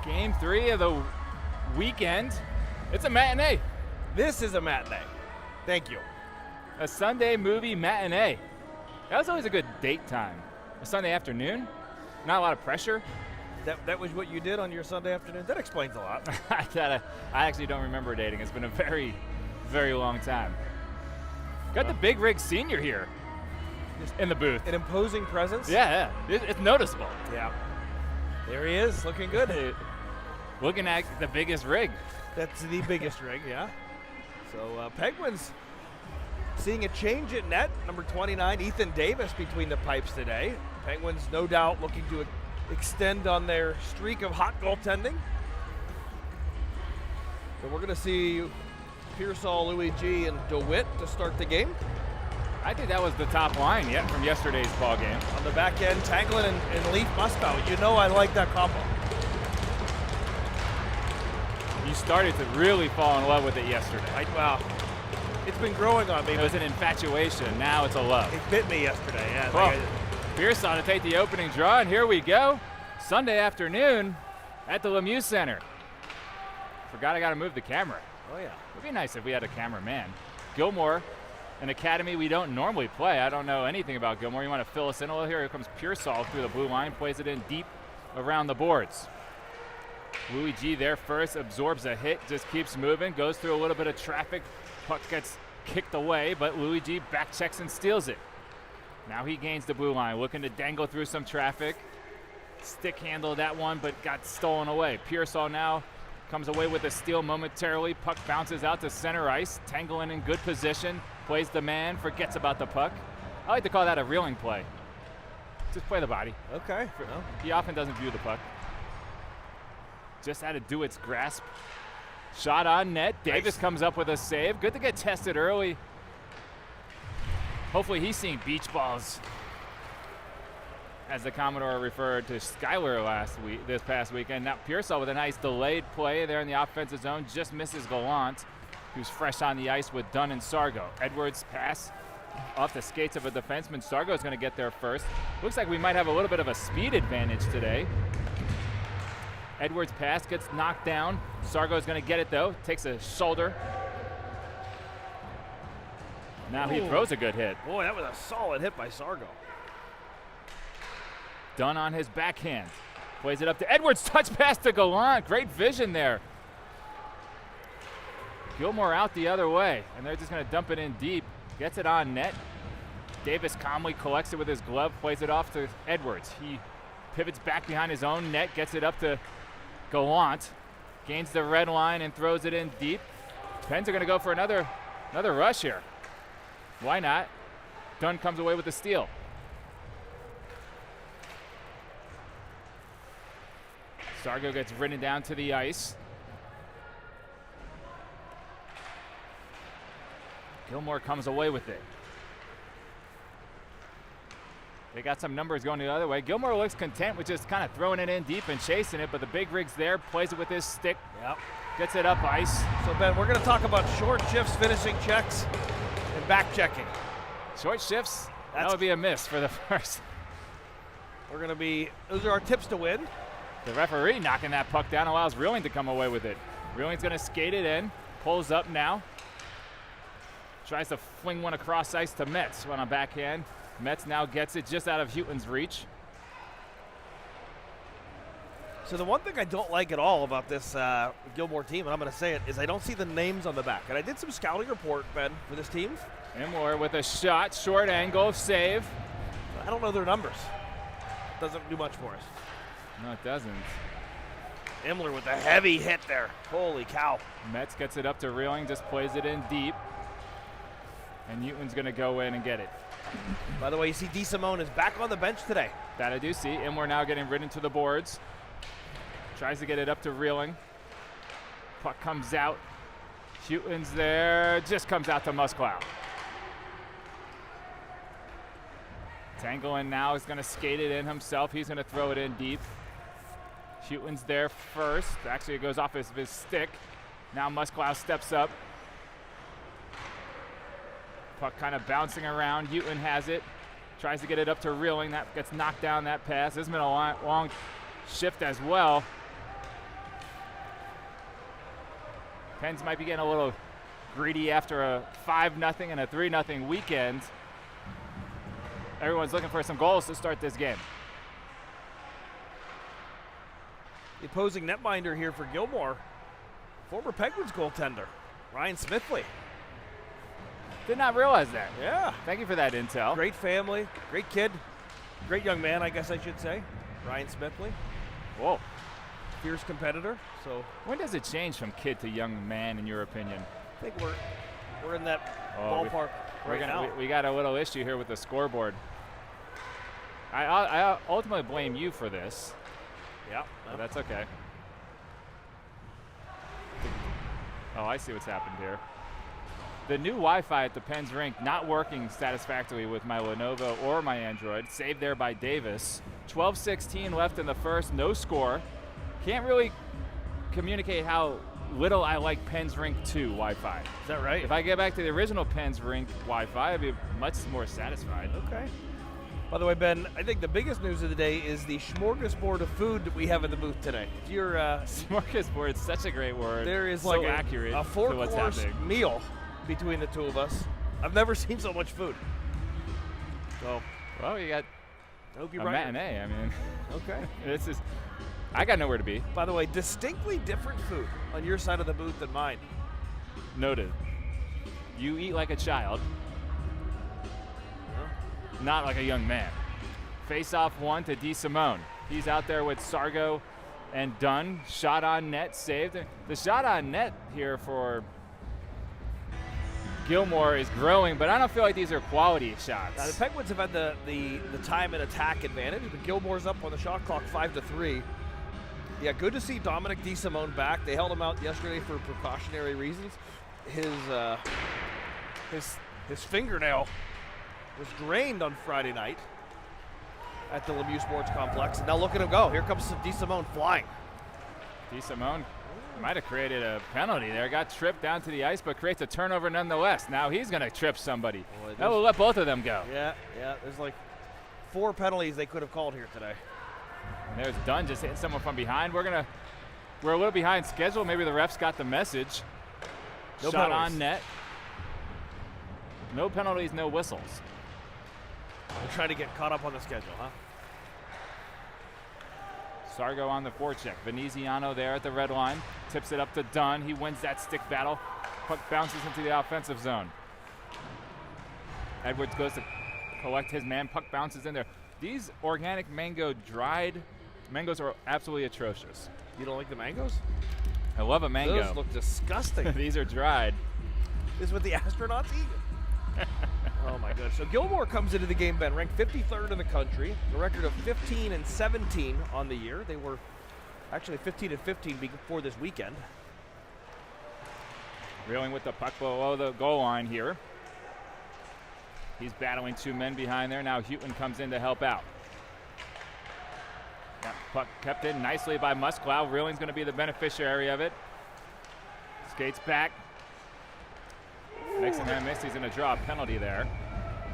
Game 3 of the weekend. It's a matinee. This is a matinee. Thank you. A Sunday movie matinee. That was always a good date time. A Sunday afternoon. Not a lot of pressure. That was what you did on your Sunday afternoon? That explains a lot. I actually don't remember dating. It's been a very, very long time. Got the Big Rig Senior here in the booth. An imposing presence? Yeah. It's noticeable. Yeah. There he is, looking good. Looking at the biggest rig. That's the biggest rig, yeah. So Penguins seeing a change at net. Number 29, Ethan Davis, between the pipes today. Penguins no doubt looking to extend on their streak of hot goaltending. So we're going to see Pearsall, Louis G, and DeWitt to start the game. I think that was the top line from yesterday's ball game. On the back end, Tanglin and Leaf Muskow. You know I like that combo. You started to really fall in love with it yesterday. Wow. It's been growing on me. It was an infatuation. Now it's a love. It bit me yesterday, yeah. Well, Pearsall to take the opening draw, and here we go. Sunday afternoon at the Lemieux Center. Forgot I got to move the camera. Oh, yeah. It would be nice if we had a cameraman. Gilmour, an academy we don't normally play. I don't know anything about Gilmour. You want to fill us in a little here? Here comes Pearsall through the blue line, plays it in deep around the boards. Louis G there first, absorbs a hit, just keeps moving, goes through a little bit of traffic. Puck gets kicked away, but Louis G back checks and steals it. Now he gains the blue line, looking to dangle through some traffic. Stick handled that one, but got stolen away. Pearsall now comes away with a steal momentarily. Puck bounces out to center ice. Tanglin in good position, plays the man, forgets about the puck. I like to call that a reeling play. Just play the body. Okay. He often doesn't view the puck. Just had to do its grasp. Shot on net. Davis comes up with a save. Good to get tested early. Hopefully he's seeing beach balls, as the Commodore referred to Skyler this past weekend. Now Pearsall with a nice delayed play there in the offensive zone. Just misses Gallant, who's fresh on the ice with Dunn and Sargo. Edwards pass off the skates of a defenseman. Sargo's going to get there first. Looks like we might have a little bit of a speed advantage today. Edwards' pass gets knocked down. Sargo's going to get it, though. Takes a shoulder. Now he throws a good hit. Boy, that was a solid hit by Sargo. Dunn on his backhand. Plays it up to Edwards. Touch pass to Gallant. Great vision there. Gilmour out the other way, and they're just going to dump it in deep. Gets it on net. Davis calmly collects it with his glove. Plays it off to Edwards. He pivots back behind his own net. Gets it up to Gallant, gains the red line and throws it in deep. Pens are going to go for another rush here. Why not? Dunn comes away with the steal. Sargo gets ridden down to the ice. Gilmour comes away with it. They got some numbers going the other way. Gilmour looks content with just kind of throwing it in deep and chasing it, but the big rig's there, plays it with his stick. Yep. Gets it up ice. So, Ben, we're going to talk about short shifts, finishing checks, and back checking. Short shifts, that would be a miss for the first. Those are our tips to win. The referee knocking that puck down allows Reeling to come away with it. Reeling's going to skate it in, pulls up now. Tries to fling one across ice to Metz on a backhand. Metz now gets it just out of Houghton's reach. So the one thing I don't like at all about this Gilmour team, and I'm going to say it, is I don't see the names on the back. And I did some scouting report, Ben, for this team. Gilmour with a shot, short angle, save. I don't know their numbers. Doesn't do much for us. No, it doesn't. Imler with a heavy hit there. Holy cow. Metz gets it up to Reeling, just plays it in deep. And Newton's going to go in and get it. By the way, you see DeSimone is back on the bench today. That I do see. And we're now getting ridden to the boards. Tries to get it up to Reeling. Puck comes out. Houghton's there. Just comes out to Musklow. Tanglin now is going to skate it in himself. He's going to throw it in deep. Houghton's there first. Actually, it goes off his stick. Now Musklow steps up. Puck kind of bouncing around. Houghton has it. Tries to get it up to Reeling. That gets knocked down, that pass. This has been a long shift as well. Pens might be getting a little greedy after a 5-0 and a 3-0 weekend. Everyone's looking for some goals to start this game. The opposing netminder here for Gilmour, former Penguins goaltender, Ryan Smithly. Did not realize that. Yeah. Thank you for that intel. Great family, great kid, great young man, I guess I should say. Ryan Smithly. Whoa. Fierce competitor. So when does it change from kid to young man, in your opinion? I think we're in that ballpark right now. We got a little issue here with the scoreboard. I ultimately blame you for this. Yeah. But that's okay. Oh, I see what's happened here. The new Wi-Fi at the Pens rink not working satisfactorily with my Lenovo or my Android. Saved there by Davis. 12:16 left in the first, no score. Can't really communicate how little I like Pens Rink 2 Wi-Fi. Is that right? If I get back to the original Pens Rink Wi-Fi, I'd be much more satisfied. Okay. By the way, Ben, I think the biggest news of the day is the smorgasbord of food that we have in the booth today. If you're smorgasbord is such a great word. There is so like accurate a to what's four-course happening. meal between the two of us. I've never seen so much food. So, well, you got I hope you're a right. matinee. I mean, okay. This is. I got nowhere to be. By the way, distinctly different food on your side of the booth than mine. Noted. You eat like a child, not like a young man. Face-off 1 to DeSimone. He's out there with Sargo and Dunn. Shot on net, saved. The shot on net here for Gilmour is growing, but I don't feel like these are quality shots. Now, the Penguins have had the time and attack advantage, but Gilmour's up on the shot clock 5-3. Yeah, good to see Dominic DeSimone back. They held him out yesterday for precautionary reasons. His fingernail was drained on Friday night at the Lemieux Sports Complex. And now look at him go. Here comes DeSimone flying. DeSimone might have created a penalty there. Got tripped down to the ice, but creates a turnover nonetheless. Now he's going to trip somebody. That will let both of them go. Yeah. There's like 4 penalties they could have called here today. And there's Dunn just hitting someone from behind. We're a little behind schedule. Maybe the refs got the message. No Shot penalties. on net. No penalties, no whistles. We're trying to get caught up on the schedule, huh? Sargo on the forecheck. Veneziano there at the red line. Tips it up to Dunn. He wins that stick battle. Puck bounces into the offensive zone. Edwards goes to collect his man. Puck bounces in there. These organic dried mangoes are absolutely atrocious. You don't like the mangoes? I love a mango. Those look disgusting. These are dried. This is what the astronauts eat? Oh my goodness. So Gilmour comes into the game, Ben, ranked 53rd in the country, a record of 15-17 on the year. They were actually 15-15 before this weekend. Reeling with the puck below the goal line here. He's battling 2 men behind there. Now Houghton comes in to help out. That puck kept in nicely by Musklau. Reeling's going to be the beneficiary of it. Skates back. Makes a man miss. He's going to draw a penalty there.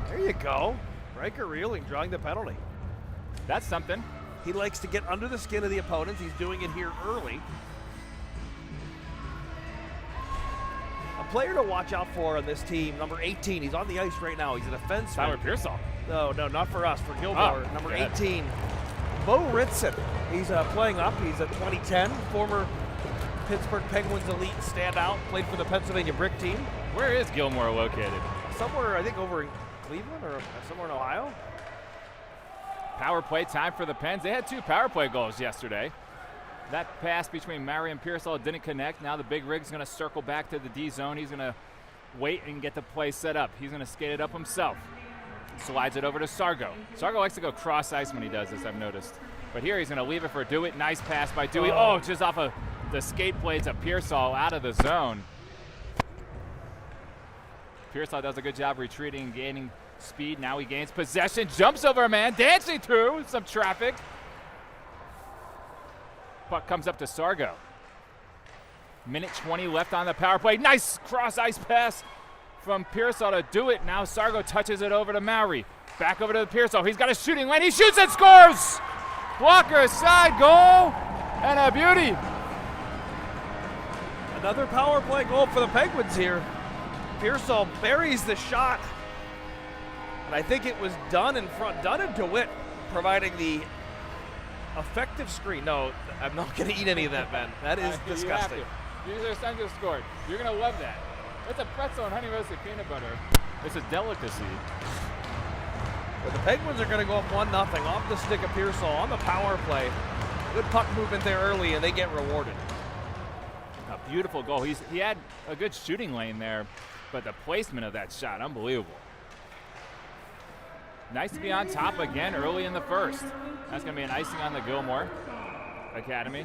There you go. Riker Reeling drawing the penalty. That's something. He likes to get under the skin of the opponents. He's doing it here early. A player to watch out for on this team, number 18. He's on the ice right now. He's a defenseman. Tyler Pearsall. No, not for us. For Gilmour, number 18. Bo Ritson. He's playing up. He's a 2010 former Pittsburgh Penguins elite standout. Played for the Pennsylvania Brick team. Where is Gilmour located? Somewhere, I think, over in Cleveland or somewhere in Ohio. Power play time for the Pens. They had 2 power play goals yesterday. That pass between Murray and Pearsall didn't connect. Now the big rig's going to circle back to the D zone. He's going to wait and get the play set up. He's going to skate it up himself. Slides it over to Sargo. Sargo likes to go cross ice when he does this, I've noticed. But here he's going to leave it for Dewitt. Nice pass by Dewey. Oh, just off of the skate blades of Pearsall out of the zone. Pearsall does a good job retreating, gaining speed. Now he gains possession, jumps over a man, dancing through some traffic. Puck comes up to Sargo. Minute 20 left on the power play. Nice cross ice pass from Pearsall to Dewitt. Now Sargo touches it over to Mowry. Back over to Pearsall. He's got a shooting lane. He shoots and scores! Blocker side goal and a beauty. Another power play goal for the Penguins here. Pearsall buries the shot. And I think it was Dunn in front. Dunn and DeWitt providing the effective screen. No, I'm not going to eat any of that, Ben. That is disgusting. Your son just scored. You're going to love that. That's a pretzel and honey roasted peanut butter. It's a delicacy. But the Penguins are going to go up 1-0 off the stick of Pearsall on the power play. Good puck movement there early, and they get rewarded. A beautiful goal. He had a good shooting lane there, but the placement of that shot, unbelievable. Nice to be on top again early in the first. That's going to be an icing on the Gilmour Academy.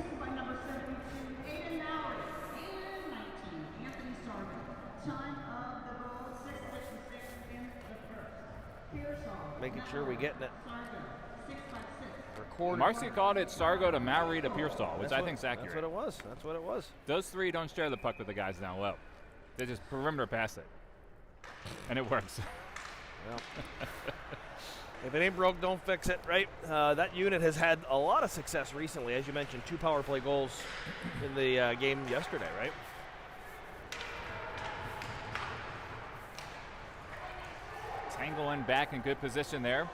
Making sure we're getting it recorded. Marcy called it Sargo to Mowry to Pearsall, which I think is accurate. That's what it was. That's what it was. Those three don't share the puck with the guys down low. They just perimeter pass it. And it works. Well, if it ain't broke, don't fix it, right? That unit has had a lot of success recently. As you mentioned, 2 power play goals in the game yesterday, right? Tangling back in good position there.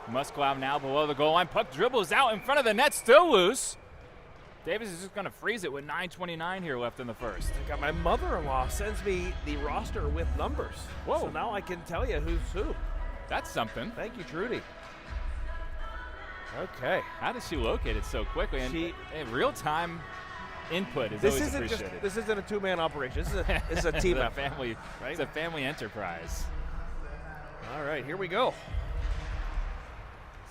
Musklow now below the goal line. Puck dribbles out in front of the net, still loose. Davis is just going to freeze it with 9:29 here left in the first. My mother-in-law sends me the roster with numbers. Whoa. So now I can tell you who's who. That's something. Thank you, Trudy. Okay. How did she locate it so quickly? And real-time input is always appreciated. This isn't a two-man operation. This is a team effort. Family, right? It's a family enterprise. All right, here we go.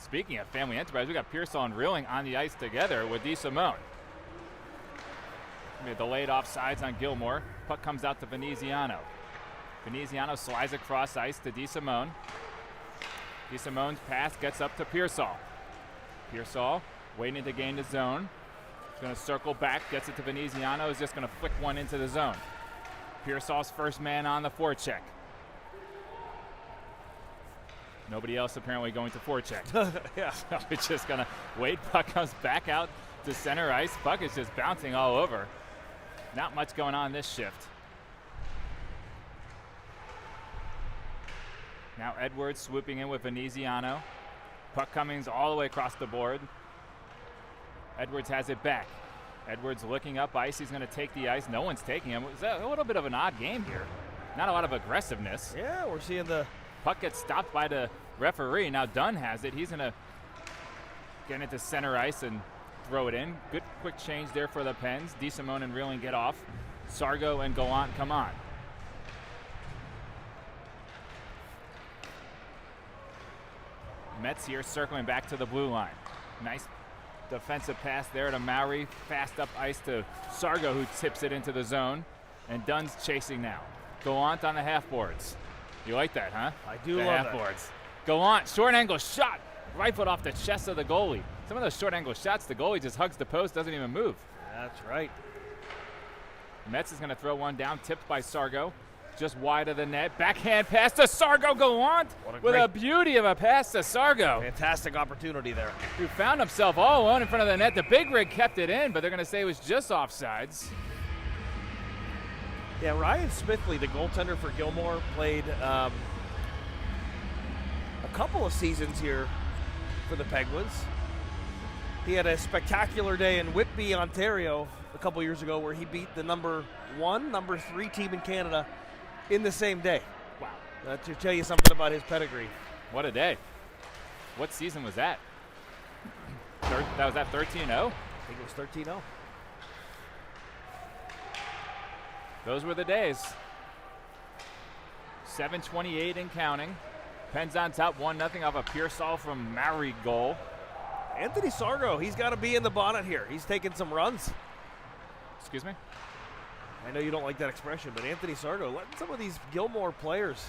Speaking of family enterprise, we got Pearsall and Reeling on the ice together with DeSimone. We have delayed offsides on Gilmour. Puck comes out to Veneziano. Veneziano slides across ice to DeSimone. DeSimone's pass gets up to Pearsall. Pearsall waiting to gain the zone. He's going to circle back, gets it to Veneziano. Is just going to flick one into the zone. Pearsall's first man on the forecheck. Nobody else apparently going to forecheck. Yeah. So it's just going to wait. Puck comes back out to center ice. Puck is just bouncing all over. Not much going on this shift. Now Edwards swooping in with Veneziano. Puck coming all the way across the board. Edwards has it back. Edwards looking up ice. He's going to take the ice. No one's taking him. It's a little bit of an odd game here. Not a lot of aggressiveness. Yeah, we're seeing the puck gets stopped by the referee. Now Dunn has it. He's going to get into center ice and throw it in. Good quick change there for the Pens. DeSimone and Reeling get off. Sargo and Gallant come on. Mets here circling back to the blue line. Nice defensive pass there to Mowry. Fast up ice to Sargo, who tips it into the zone. And Dunn's chasing now. Gallant on the half boards. You like that, huh? I do the love half that. boards. Gallant, short angle shot. Rifled off the chest of the goalie. Some of those short angle shots, the goalie just hugs the post, doesn't even move. That's right. Mets is going to throw one down, tipped by Sargo. Just wide of the net. Backhand pass to Sargo Gallant with a beauty of a pass to Sargo. Fantastic opportunity there. Who found himself all alone in front of the net. The big rig kept it in, but they're going to say it was just offsides. Yeah, Ryan Smithley, the goaltender for Gilmour, played a couple of seasons here for the Penguins. He had a spectacular day in Whitby, Ontario a couple years ago where he beat the number 1, number 3 team in Canada in the same day. Wow. That should tell you something about his pedigree. What a day. What season was that? That was that 13-0? I think it was 13-0. Those were the days. 7:28 and counting. Pens on top, 1-0 off a Pearsall from Mowry goal. Anthony Sargo, he's got to be in the bonnet here. He's taking some runs. Excuse me? I know you don't like that expression, but Anthony Sargo, letting some of these Gilmour players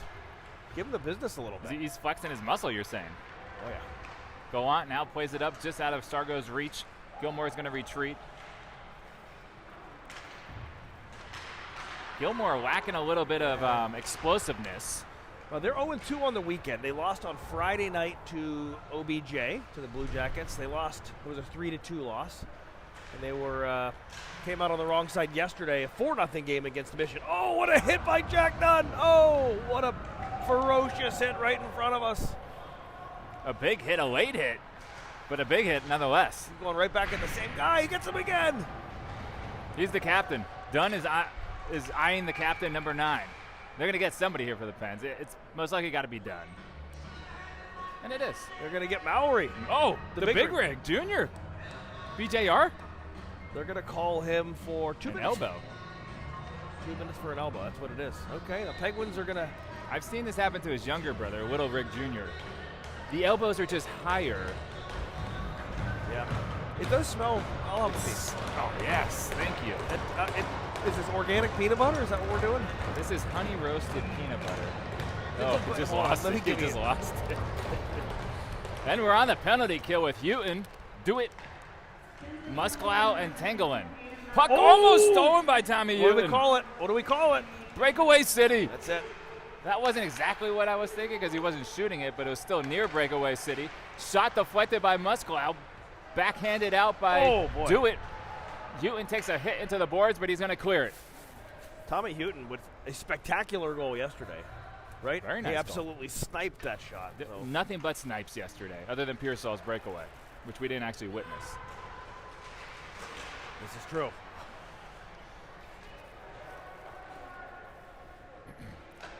give him the business a little bit. He's flexing his muscle, you're saying? Oh, yeah. Gallant now plays it up just out of Sargo's reach. Gilmour's going to retreat. Gilmour lacking a little bit of explosiveness. Well, they're 0-2 on the weekend. They lost on Friday night to OBJ, to the Blue Jackets. They lost, it was a 3-2 loss. And they came out on the wrong side yesterday, a 4-0 game against Mission. Oh, what a hit by Jack Dunn. Oh, what a ferocious hit right in front of us. A big hit, a late hit, but a big hit nonetheless. He's going right back at the same guy. He gets him again. He's the captain. Dunn is eyeing the captain, number 9. They're going to get somebody here for the Pens. It's most likely got to be Dunn. And it is. They're going to get Mowry. Oh, the big rig, Junior. BJR? They're going to call him for 2 minutes. Elbow. 2 minutes for an elbow. That's what it is. Okay, the Penguins are going to. I've seen this happen to his younger brother, Little Rig Jr. The elbows are just higher. Yeah. It does smell. I'll have a piece. Oh, yes. Thank you. Is this organic peanut butter? Is that what we're doing? This is honey roasted peanut butter. Oh, he just lost it. He just lost it. And we're on the penalty kill with Houghton. Do it. Musklau and Tangelen. Puck almost stolen by Tommy Houghton. What do we call it? What do we call it? Breakaway City. That's it. That wasn't exactly what I was thinking because he wasn't shooting it, but it was still near Breakaway City. Shot deflected by Musklau. Backhanded out by Do It. Houghton takes a hit into the boards, but he's going to clear it. Tommy Houghton with a spectacular goal yesterday, right? Very nice. He absolutely sniped that shot. So. Nothing but snipes yesterday, other than Pearsall's breakaway, which we didn't actually witness. This is true.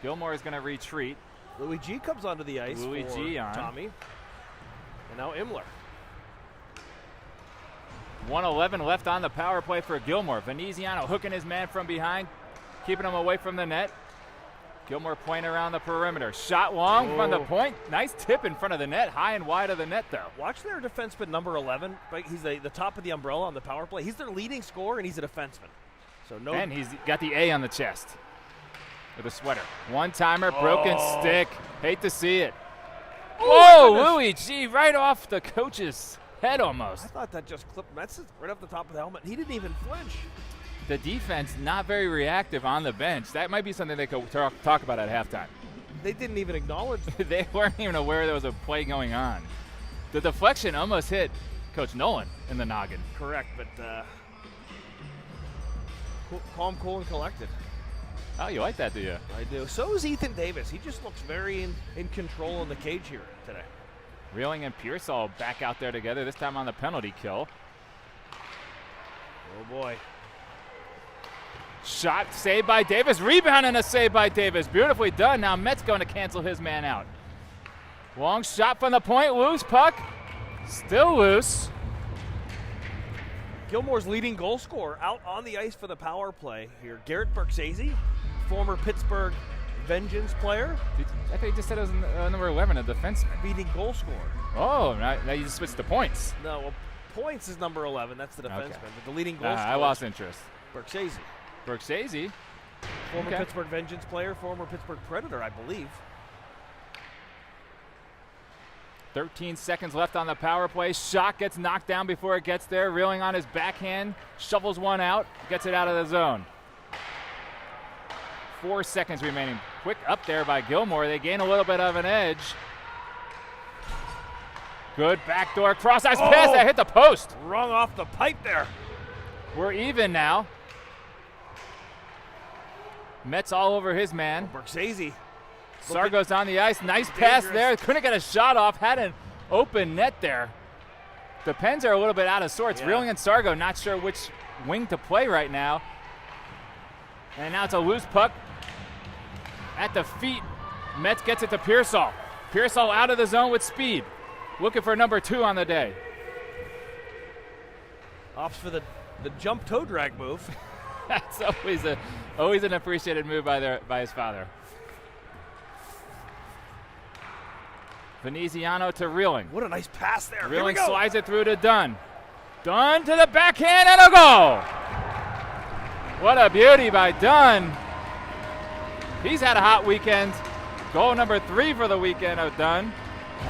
Gilmour is going to retreat. Louis G comes onto the ice Louis for G on. Tommy. And now Imler. 1:11 left on the power play for Gilmour. Veneziano hooking his man from behind, keeping him away from the net. Gilmour pointing around the perimeter. Shot long from the point. Nice tip in front of the net. High and wide of the net, though. Watch their defenseman, number 11. Right? He's the top of the umbrella on the power play. He's their leading scorer, and he's a defenseman. So no. And he's got the A on the chest with a sweater. One-timer, broken stick. Hate to see it. Oh, Louis G right off the coach's head almost. I thought that just clipped Metz right off the top of the helmet. He didn't even flinch. The defense not very reactive on the bench. That might be something they could talk about at halftime. They didn't even acknowledge it. They weren't even aware there was a play going on. The deflection almost hit Coach Nolan in the noggin. Correct, but calm, cool, and collected. Oh, you like that, do you? I do. So is Ethan Davis. He just looks very in control in the cage here today. Reeling and Pearsall back out there together, this time on the penalty kill. Oh, boy. Shot saved by Davis. Rebound and a save by Davis. Beautifully done. Now Metz going to cancel his man out. Long shot from the point. Loose puck. Still loose. Gilmour's leading goal scorer out on the ice for the power play here. Garrett Berkshire, former Pittsburgh Vengeance player. I think you just said it was number 11, a defenseman. Leading goal scorer. Oh, now you just switched to points. No, well, points is number 11. That's the defenseman. Okay. But the leading goal scorer. I lost interest. Berkshire. Berkshire. Former Pittsburgh Vengeance player, former Pittsburgh Predator, I believe. 13 seconds left on the power play. Shot gets knocked down before it gets there. Reeling on his backhand. Shovels one out. Gets it out of the zone. 4 seconds remaining. Quick up there by Gilmour. They gain a little bit of an edge. Good backdoor cross-ice pass that hit the post. Rung off the pipe there. We're even now. Metz all over his man. Berkshire. Sargo's on the ice. Nice pass there. Couldn't get a shot off. Had an open net there. The Pens are a little bit out of sorts. Yeah. Reeling and Sargo not sure which wing to play right now. And now it's a loose puck at the feet. Metz gets it to Pearsall. Pearsall out of the zone with speed. Looking for number 2 on the day. Opts for the jump toe drag move. That's always an appreciated move by his father. Veneziano to Reeling. What a nice pass there. Reeling slides it through to Dunn. Dunn to the backhand and a goal. What a beauty by Dunn. He's had a hot weekend. Goal number 3 for the weekend of Dunn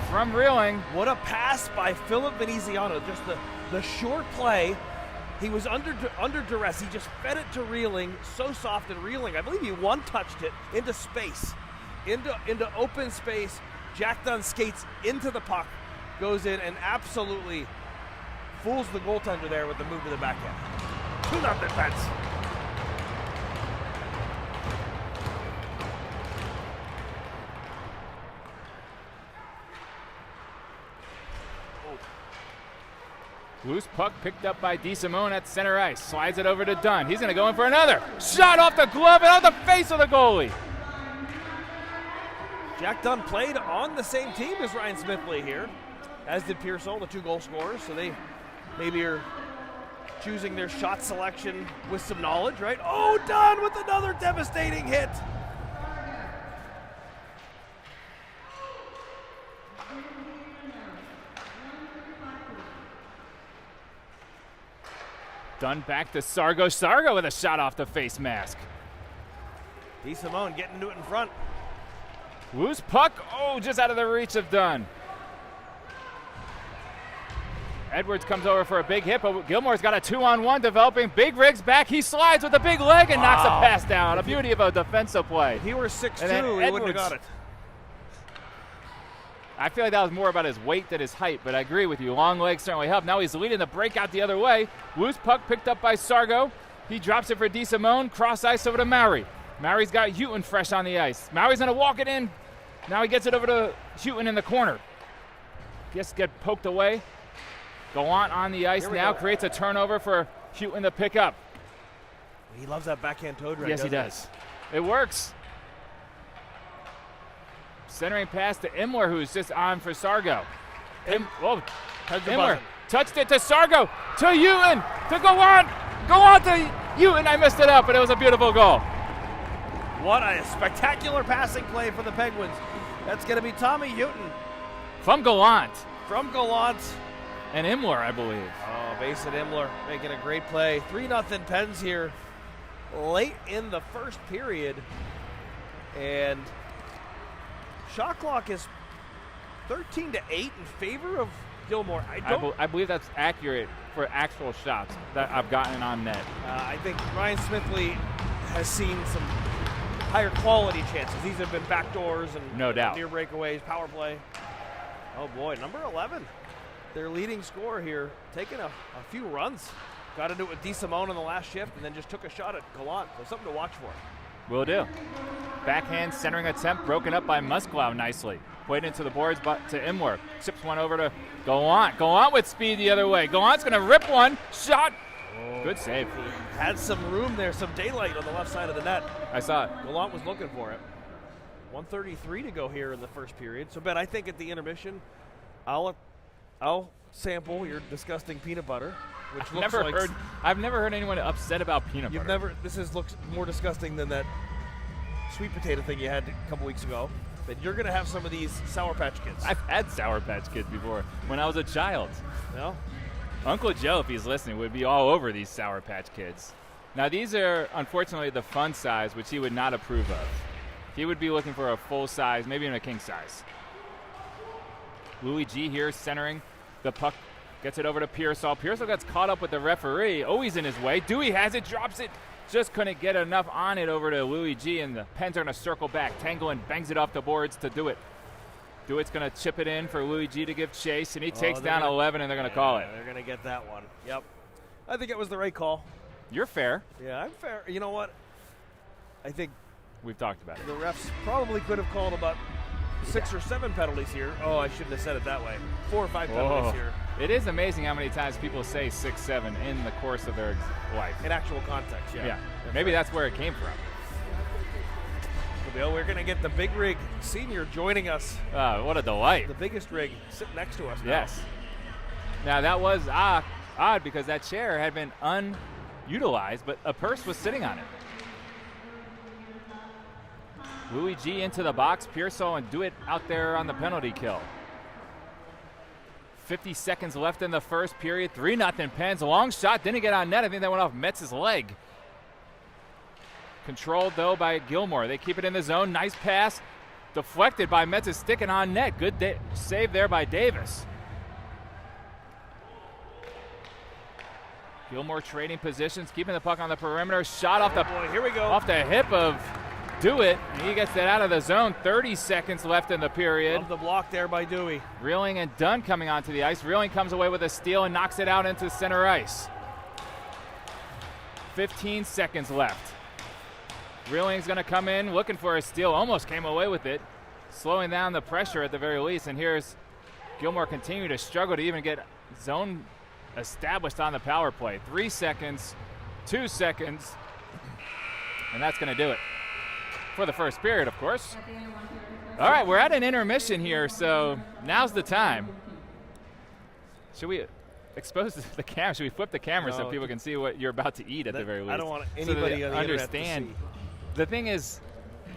from Reeling. What a pass by Philip Veneziano. Just the short play. He was under duress. He just fed it to Reeling. So soft and Reeling. I believe he one-touched it into space. Into open space. Jack Dunn skates into the puck. Goes in and absolutely fools the goaltender there with the move to the backhand. 2-0 Pens. Loose puck picked up by DeSimone at center ice. Slides it over to Dunn. He's going to go in for another. Shot off the glove and on the face of the goalie. Jack Dunn played on the same team as Ryan Smithley here, as did Pearsall, the 2 goal scorers. So they maybe are choosing their shot selection with some knowledge, right? Oh, Dunn with another devastating hit. Dunn back to Sargo. Sargo with a shot off the face mask. DeSimone getting to it in front. Loose puck. Oh, just out of the reach of Dunn. Edwards comes over for a big hit, but Gilmour's got a 2-on-1 developing. Big Rig's back. He slides with a big leg and knocks a pass down. A beauty of a defensive play. If he were 6'2", he wouldn't have got it. I feel like that was more about his weight than his height, but I agree with you. Long legs certainly help. Now he's leading the breakout the other way. Loose puck picked up by Sargo. He drops it for DeSimone. Cross ice over to Maury. Maury's got Houghton fresh on the ice. Maury's going to walk it in. Now he gets it over to Houghton in the corner. Just get poked away. Gallant on the ice now, creates a turnover for Houghton to pick up. He loves that backhand toe drag. Yes, he does. It works. Centering pass to Imler, who's just on for Sargo. Imler touched it to Sargo, to Houghton, to Gallant. Gallant to Houghton. I missed it up, but it was a beautiful goal. What a spectacular passing play for the Penguins. That's going to be Tommy Houghton. From Gallant. From Gallant. And Imler, I believe. Oh, Mason Imler making a great play. 3-0 Pens here late in the first period. And shot clock is 13-8 in favor of Gilmour. I believe that's accurate for actual shots that I've gotten on net. I think Ryan Smithley has seen some higher quality chances. These have been backdoors and no doubt near breakaways, power play. Oh boy, number 11, their leading scorer here, taking a few runs. Got into it with DeSimone on the last shift and then just took a shot at Gallant. So something to watch for. Will do. Backhand centering attempt broken up by Musklow nicely. Played into the boards but to Imler. Chips one over to Gallant. Gallant with speed the other way. Gallant's going to rip one. Shot. Oh, good save. He had some room there, some daylight on the left side of the net. I saw it. Gallant was looking for it. 1:33 to go here in the first period. So, Ben, I think at the intermission, I'll sample your disgusting peanut butter, which I've never heard anyone upset about peanut butter. Looks more disgusting than that sweet potato thing you had a couple weeks ago. But you're going to have some of these Sour Patch Kids. I've had Sour Patch Kids before when I was a child. No? Uncle Joe, if he's listening, would be all over these Sour Patch Kids. Now, these are, unfortunately, the fun size, which he would not approve of. He would be looking for a full size, maybe even a king size. Louis G here centering. The puck gets it over to Pearsall. Pearsall gets caught up with the referee. Oh, he's in his way. Dewey has it, drops it. Just couldn't get enough on it over to Louis G, and the Pens are going to circle back. Tanglin bangs it off the boards to Dewitt. Dewitt's going to chip it in for Louis G to give chase, and he takes down 11, and they're going to call it. They're going to get that one. Yep. I think it was the right call. You're fair. Yeah, I'm fair. You know what? I think we've talked about it. The refs probably could have called about 6 or 7 penalties here. Oh, I shouldn't have said it that way. 4 or 5 penalties here. It is amazing how many times people say 6, 7 in the course of their life. In actual context, yeah. Maybe that's where it came from. Bill, we're going to get the Big Rig Senior joining us. What a delight. The biggest rig sitting next to us now. Yes. Now, that was odd because that chair had been unutilized, but a purse was sitting on it. Louis G into the box. Pearsall and Dewitt out there on the penalty kill. 50 seconds left in the first period. 3-0 Pens. A long shot. Didn't get on net. I think that went off Metz's leg. Controlled, though, by Gilmour. They keep it in the zone. Nice pass. Deflected by Metz's sticking on net. Good save there by Davis. Gilmour trading positions, keeping the puck on the perimeter. Shot off the here we go. Off the hip of do it. And he gets that out of the zone. 30 seconds left in the period. Love the block there by Dewey. Reeling and Dunn coming onto the ice. Reeling comes away with a steal and knocks it out into center ice. 15 seconds left. Reeling's going to come in looking for a steal. Almost came away with it. Slowing down the pressure at the very least. And here's Gilmour continuing to struggle to even get zone established on the power play. 3 seconds, 2 seconds, and that's going to do it for the first period, of course. All right, we're at an intermission here, so now's the time. Should we expose the camera? Should we flip the camera so people can see what you're about to eat at the very least? I don't want anybody so on the understand. internet to see. The thing is,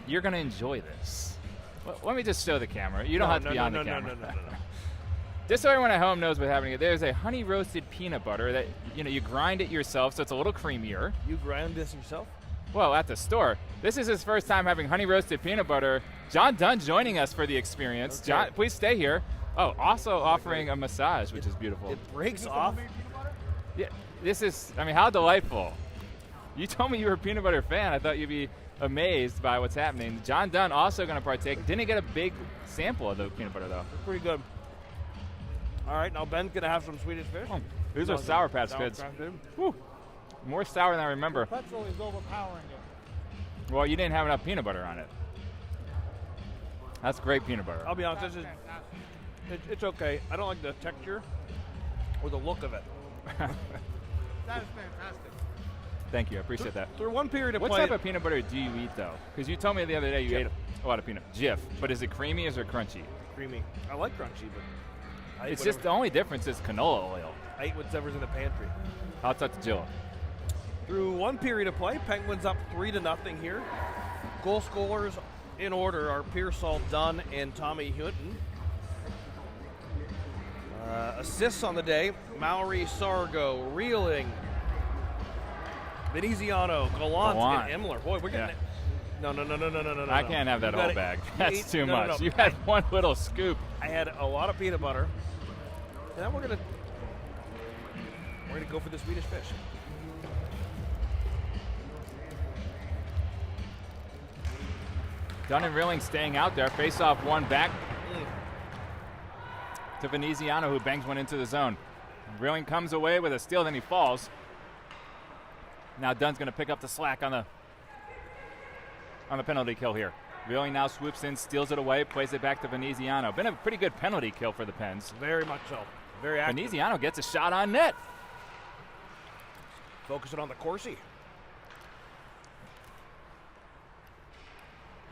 you're going to enjoy this. Well, let me just show the camera. You don't have to be on the camera. No. Just so everyone at home knows what's happening, there's a honey roasted peanut butter that you grind it yourself, so it's a little creamier. You grind this yourself? Well, at the store. This is his first time having honey roasted peanut butter. John Dunn joining us for the experience. Okay. John, please stay here. Oh, also offering a massage, which is beautiful. It breaks off. Yeah, this is, how delightful. You told me you were a peanut butter fan. I thought you'd be amazed by what's happening. John Dunn also going to partake. Didn't get a big sample of the peanut butter, though. It's pretty good. All right, now Ben's going to have some Swedish fish. Oh, these are Sour Patch Kids. Woo. More sour than I remember. Pretzel is overpowering it. Well, you didn't have enough peanut butter on it. That's great peanut butter. I'll be honest, it's okay. I don't like the texture or the look of it. That is fantastic. Thank you, I appreciate that. Through one period of What play, type of peanut butter do you eat, though? Because you told me the other day you ate a lot of peanut. Jif, but is it creamy or is it crunchy? creamy. I like crunchy, but I It's eat just the only difference is canola oil. I eat whatever's in the pantry. I'll talk to Jill. Through one period of play, Penguins up 3-0 here. Goal scorers in order are Pearsall, Dunn, and Tommy Hutton. Assists on the day, Maury, Sargo, Reeling, Veneziano, Gallant, and Imler. Boy, we're getting No. I can't have that whole bag. That's too much. No. You had one little scoop. I had a lot of peanut butter. And then we're gonna go for the Swedish fish. Dunn and Reeling staying out there. Face off one back to Veneziano, who bangs one into the zone. Reeling comes away with a steal, then he falls. Now Dunn's going to pick up the slack on the penalty kill here. Reeling now swoops in, steals it away, plays it back to Veneziano. Been a pretty good penalty kill for the Pens. Very much so. Very active. Veneziano gets a shot on net. Focusing on the Corsi.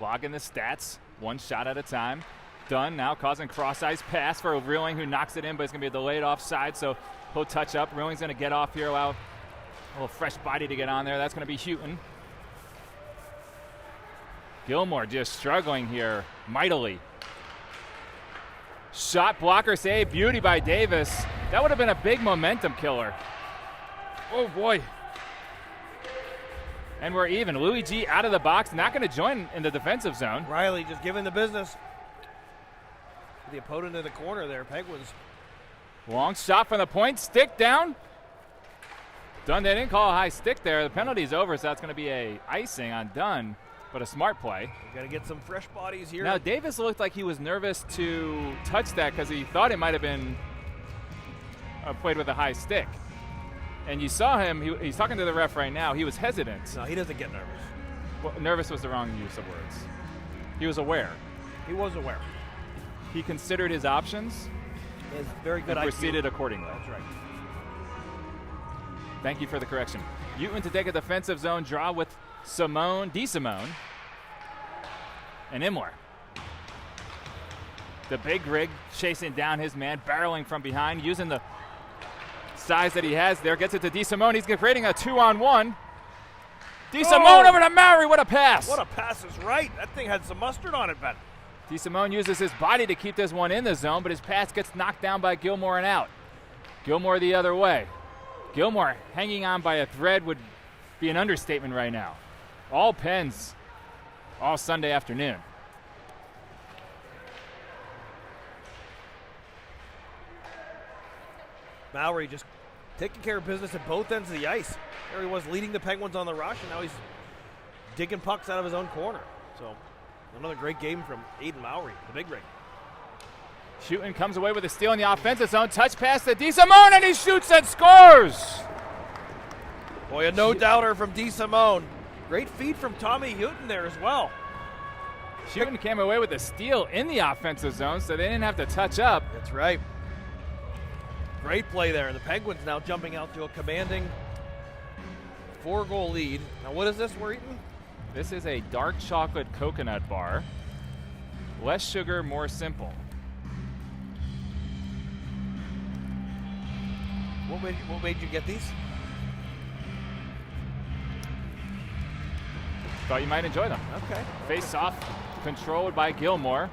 Logging the stats, one shot at a time. Dunn now causing cross-ice pass for Reeling, who knocks it in, but it's going to be a delayed offside, so he'll touch up. Reeling's going to get off here, allow a little fresh body to get on there. That's going to be Hutton. Gilmour just struggling here mightily. Shot blocker save, beauty by Davis. That would have been a big momentum killer. Oh boy. And we're even. Louis G out of the box, not going to join in the defensive zone. Riley just giving the business. The opponent in the corner there, Penguins. Long shot from the point, stick down. Dunn, they didn't call a high stick there. The penalty's over, so that's going to be a icing on Dunn, but a smart play. Got to get some fresh bodies here. Now, Davis looked like he was nervous to touch that because he thought it might have been played with a high stick. And you saw him, he's talking to the ref right now, he was hesitant. No, he doesn't get nervous. Well, nervous was the wrong use of words. He was aware. He was aware. He considered his options It's very good and IQ. proceeded accordingly. That's right. Thank you for the correction. Hutton to take a defensive zone draw with DeSimone, and Imler. The big rig chasing down his man, barreling from behind, using the size that he has there. Gets it to DeSimone. He's creating a 2-on-1. DeSimone over to Maury. What a pass. What a pass is right. That thing had some mustard on it, Ben. DeSimone uses his body to keep this one in the zone, but his pass gets knocked down by Gilmour and out. Gilmour the other way. Gilmour hanging on by a thread would be an understatement right now. All Pens, all Sunday afternoon. Maury just taking care of business at both ends of the ice. There he was leading the Penguins on the rush, and now he's digging pucks out of his own corner. So another great game from Aiden Mowry, the big ring. Houghton comes away with a steal in the offensive zone. Touch pass to DeSimone, and he shoots and scores. Boy, a no-doubter from DeSimone. Great feed from Tommy Houghton there as well. Houghton came away with a steal in the offensive zone, so they didn't have to touch up. That's right. Great play there. The Penguins now jumping out to a commanding 4-goal lead. Now, what is this we're eating? This is a dark chocolate coconut bar. Less sugar, more simple. What made you get these? Thought you might enjoy them. Okay. Face off, controlled by Gilmour.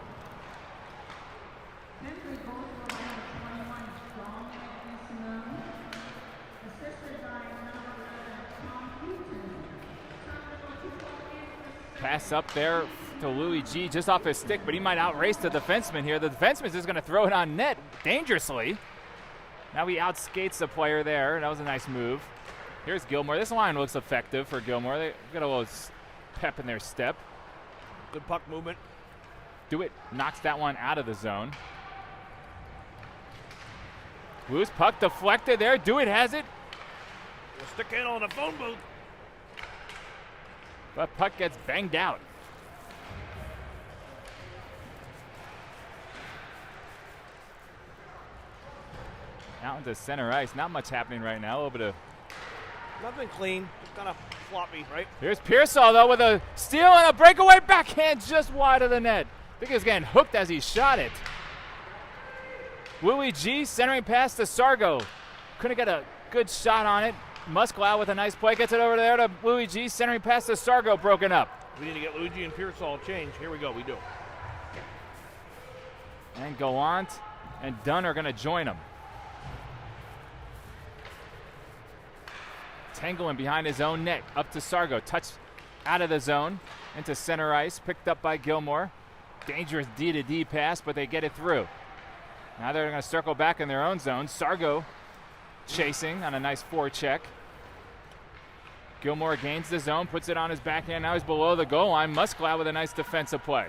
Pass up there to Louis G, just off his stick, but he might outrace the defenseman here. The defenseman is going to throw it on net dangerously. Now he outskates the player there. That was a nice move. Here's Gilmour. This line looks effective for Gilmour. They got a little pep in their step. Good puck movement. Dewitt knocks that one out of the zone. Loose puck deflected there. Dewitt has it. We'll stick in on the phone booth. But puck gets banged out. Out into center ice. Not much happening right now. A little bit of... Nothing clean. Just kind of floppy, right? Here's Pearsall, though, with a steal and a breakaway backhand just wide of the net. I think he was getting hooked as he shot it. Louis G centering pass to Sargo. Couldn't get a good shot on it. Musklau with a nice play. Gets it over there to Louis G. Centering pass to Sargo, broken up. We need to get Luigi and Pearsall changed. Here we go. We do. And Gallant and Dunn are going to join him. Tangling behind his own net. Up to Sargo. Touch out of the zone into center ice. Picked up by Gilmour. Dangerous D-to-D pass, but they get it through. Now they're going to circle back in their own zone. Sargo chasing on a nice forecheck. Gilmour gains the zone, puts it on his backhand. Now he's below the goal line. Musklau with a nice defensive play.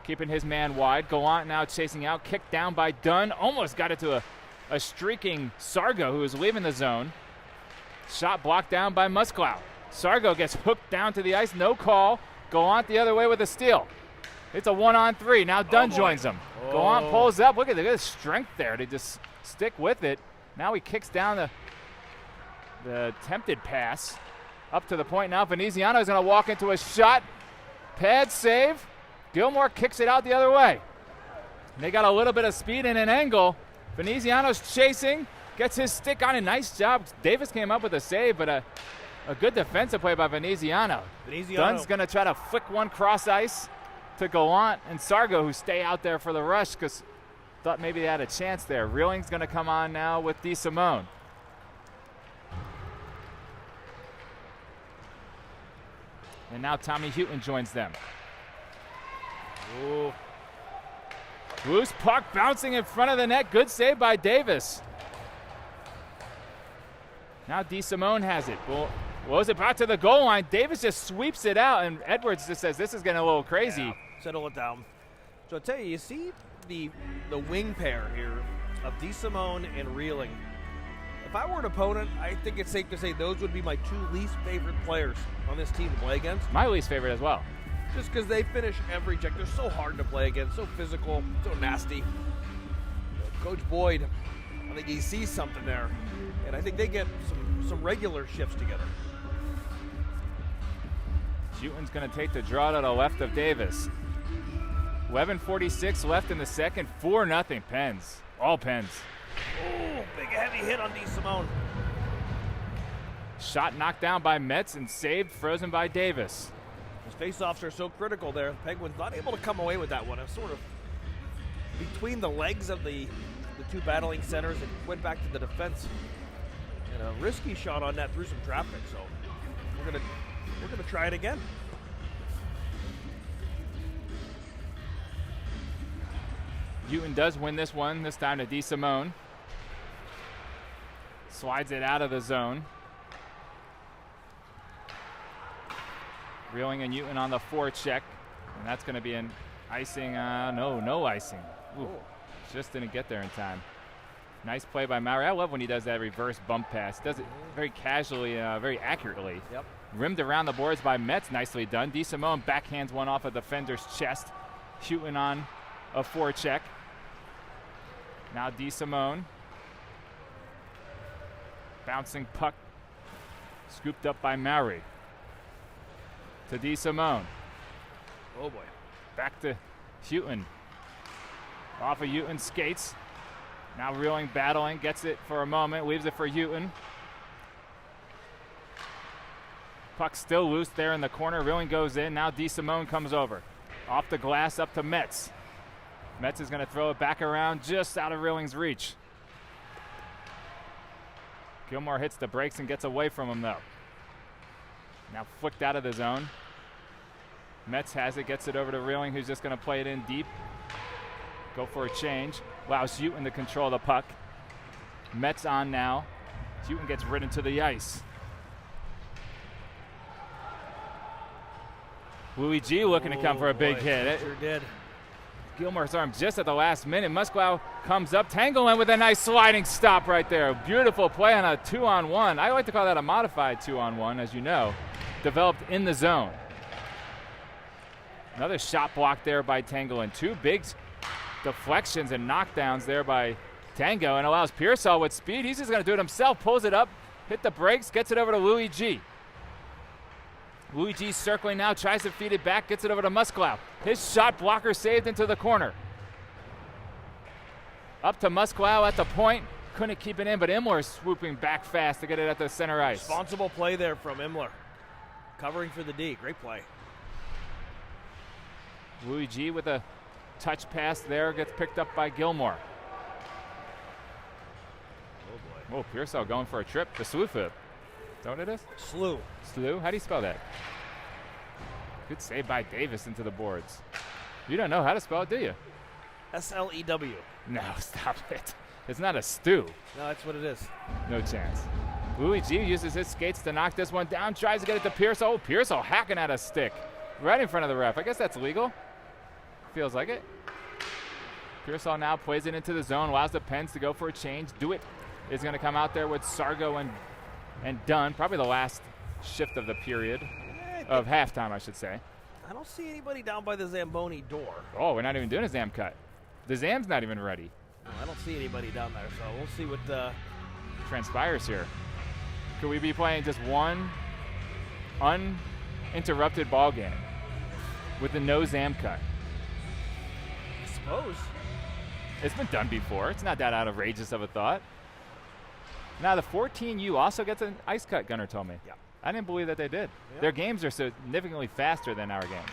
Keeping his man wide. Gallant now chasing out. Kicked down by Dunn. Almost got it to a streaking Sargo who was leaving the zone. Shot blocked down by Musklau. Sargo gets hooked down to the ice. No call. Gallant the other way with a steal. It's a 1-on-3. Now Dunn joins him. Gallant pulls up. Look at the strength there to just stick with it. Now he kicks down the attempted pass up to the point. Now Veneziano is going to walk into a shot. Pad save. Gilmour kicks it out the other way. They got a little bit of speed and an angle. Veneziano's chasing. Gets his stick on it. Nice job. Davis came up with a save, but a good defensive play by Veneziano. Dunn's going to try to flick one cross ice to Gallant and Sargo, who stay out there for the rush because thought maybe they had a chance there. Reeling's going to come on now with DeSimone. And now Tommy Houghton joins them. Ooh. Loose puck bouncing in front of the net. Good save by Davis. Now DeSimone has it. Well, was it brought to the goal line? Davis just sweeps it out, and Edwards just says, this is getting a little crazy. Yeah, settle it down. So I tell you, you see the wing pair here of DeSimone and Reeling. If I were an opponent, I think it's safe to say those would be my two least favorite players on this team to play against. My least favorite as well. Just because they finish every check. They're so hard to play against, so physical, so nasty. Coach Boyd, I think he sees something there. And I think they get some regular shifts together. Houghton's going to take the draw to the left of Davis. 11:46 left in the second. 4-0 Pens. All Pens. Oh, big heavy hit on DeSimone. Shot knocked down by Metz and saved, frozen by Davis. His face-offs are so critical there. The Penguins not able to come away with that one. It was sort of between the legs of the two battling centers. It went back to the defense. And a risky shot on net through some traffic. So we're gonna try it again. Houghton does win this one, this time to DeSimone. Slides it out of the zone. Reeling and Houghton on the forecheck. And that's going to be an icing. No icing. Ooh, Oh. just didn't get there in time. Nice play by Maury. I love when he does that reverse bump pass. Does it very casually, very accurately. Yep. Rimmed around the boards by Metz. Nicely done. DeSimone backhands one off a defender's chest, shooting on a forecheck. Now DeSimone. Bouncing puck. Scooped up by Maury. To DeSimone. Oh boy. Back to Houghton. Off of Houghton skates. Now reeling, battling, gets it for a moment, leaves it for Houghton. Puck still loose there in the corner. Reeling goes in. Now DeSimone comes over. Off the glass up to Metz. Metz is going to throw it back around just out of Reeling's reach. Gilmour hits the brakes and gets away from him though. Now flicked out of the zone. Metz has it, gets it over to Reeling, who's just going to play it in deep. Go for a change. Allows Houghton to control the puck. Metz on now. Houghton gets ridden to the ice. Louis G looking to come for a big hit. Sure did. Gilmour's arm just at the last minute. Musklau comes up. Tangleman with a nice sliding stop right there. Beautiful play on a 2-on-1. I like to call that a modified 2-on-1, as you know. Developed in the zone. Another shot block there by Tangleman. Two big deflections and knockdowns there by Tango, and allows Pearsall with speed. He's just going to do it himself. Pulls it up, hit the brakes, gets it over to Louis G. Louis G circling now, tries to feed it back, gets it over to Musklau. His shot blocker saved into the corner. Up to Musklau at the point. Couldn't keep it in, but Imler swooping back fast to get it at the center ice. Responsible play there from Imler. Covering for the D. Great play. Louis G with a touch pass there, gets picked up by Gilmour. Oh boy. Oh, Pearsall going for a trip. The slew flip. Is that what it is? Slew. Slew? How do you spell that? Good save by Davis into the boards. You don't know how to spell it, do you? S-L-E-W. No, stop it. It's not a stew. No, that's what it is. No chance. Louis G uses his skates to knock this one down, tries to get it to Pearsall. Oh, Pearsall hacking at a stick right in front of the ref. I guess that's legal. Feels like it. Pearsall now plays it into the zone, allows the Pens to go for a change. Do it is going to come out there with Sargo and Dunn. Probably the last shift of the period, of halftime, I should say. I don't see anybody down by the Zamboni door. Oh, we're not even doing a Zam cut. The Zam's not even ready. No, I don't see anybody down there, so we'll see what Transpires here. Could we be playing just one uninterrupted ball game with the no Zam cut? I suppose. It's been done before. It's not that outrageous of a thought. Now the 14U also gets an ice cut, Gunnar told me. Yeah. I didn't believe that they did. Yeah. Their games are significantly faster than our games.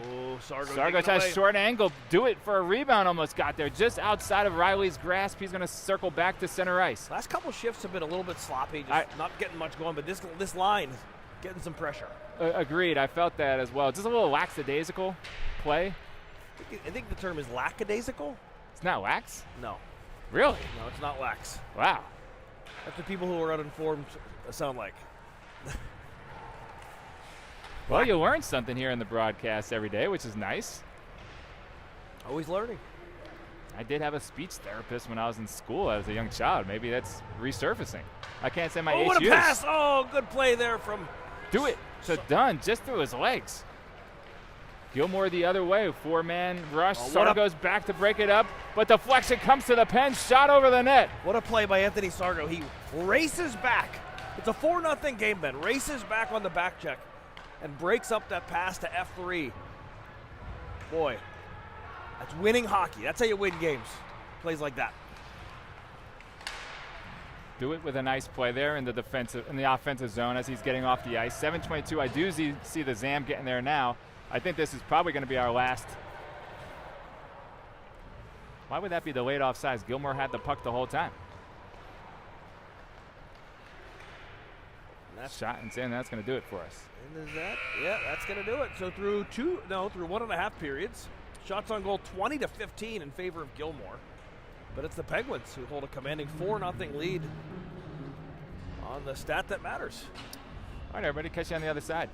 Oh, Sargo tries short angle. Do it for a rebound. Almost got there. Just outside of Riley's grasp. He's going to circle back to center ice. Last couple shifts have been a little bit sloppy, just not getting much going, but this line is getting some pressure. Agreed. I felt that as well. Just a little lackadaisical play. I think the term is lackadaisical. It's not lax? No. Really? No, it's not lax. Wow. That's what people who are uninformed sound like. Well, you learn something here in the broadcast every day, which is nice. Always learning. I did have a speech therapist when I was in school as a young child. Maybe that's resurfacing. I can't say my Oh, HUs. what a pass! Oh, good play there from... Do it to Dunn, just through his legs. Gilmour the other way, four-man rush. Sargo goes back to break it up, but deflection comes to the pen, shot over the net. What a play by Anthony Sargo. He races back. It's a 4-0 game, Ben. Races back on the back check and breaks up that pass to F3. Boy, that's winning hockey. That's how you win games. Plays like that. Do it with a nice play there in the offensive zone as he's getting off the ice. 7:22. I do see the Zam getting there now. I think this is probably going to be our last. Why would that be delayed offsides? Gilmour had the puck the whole time. Shot and saying that's going to do it for us. And is that? Yeah, that's going to do it. So through 1.5 periods, shots on goal 20-15 in favor of Gilmour. But it's the Penguins who hold a commanding 4-0 lead on the stat that matters. All right, everybody, catch you on the other side.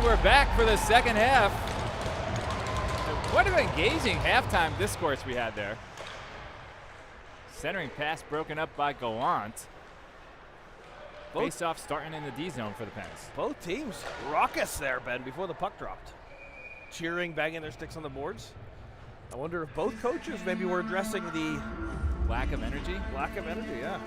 And we're back for the second half. What an engaging halftime discourse we had there. Centering pass broken up by Gallant. Face-off starting in the D zone for the Pens. Both teams raucous there, Ben, before the puck dropped. Cheering, banging their sticks on the boards. I wonder if both coaches maybe were addressing the lack of energy. Lack of energy, yeah.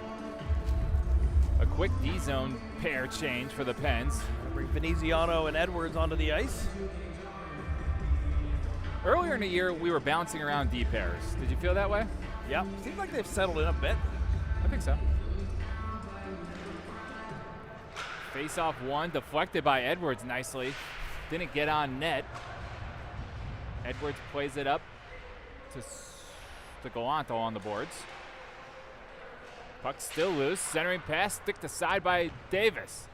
A quick D zone pair change for the Pens. Bring Veneziano and Edwards onto the ice. Earlier in the year, we were bouncing around D pairs. Did you feel that way? Yeah, seems like they've settled in a bit. I think so. Face-off one, deflected by Edwards nicely. Didn't get on net. Edwards plays it up to Galanto on the boards. Puck still loose. Centering pass, stick to side by Davis.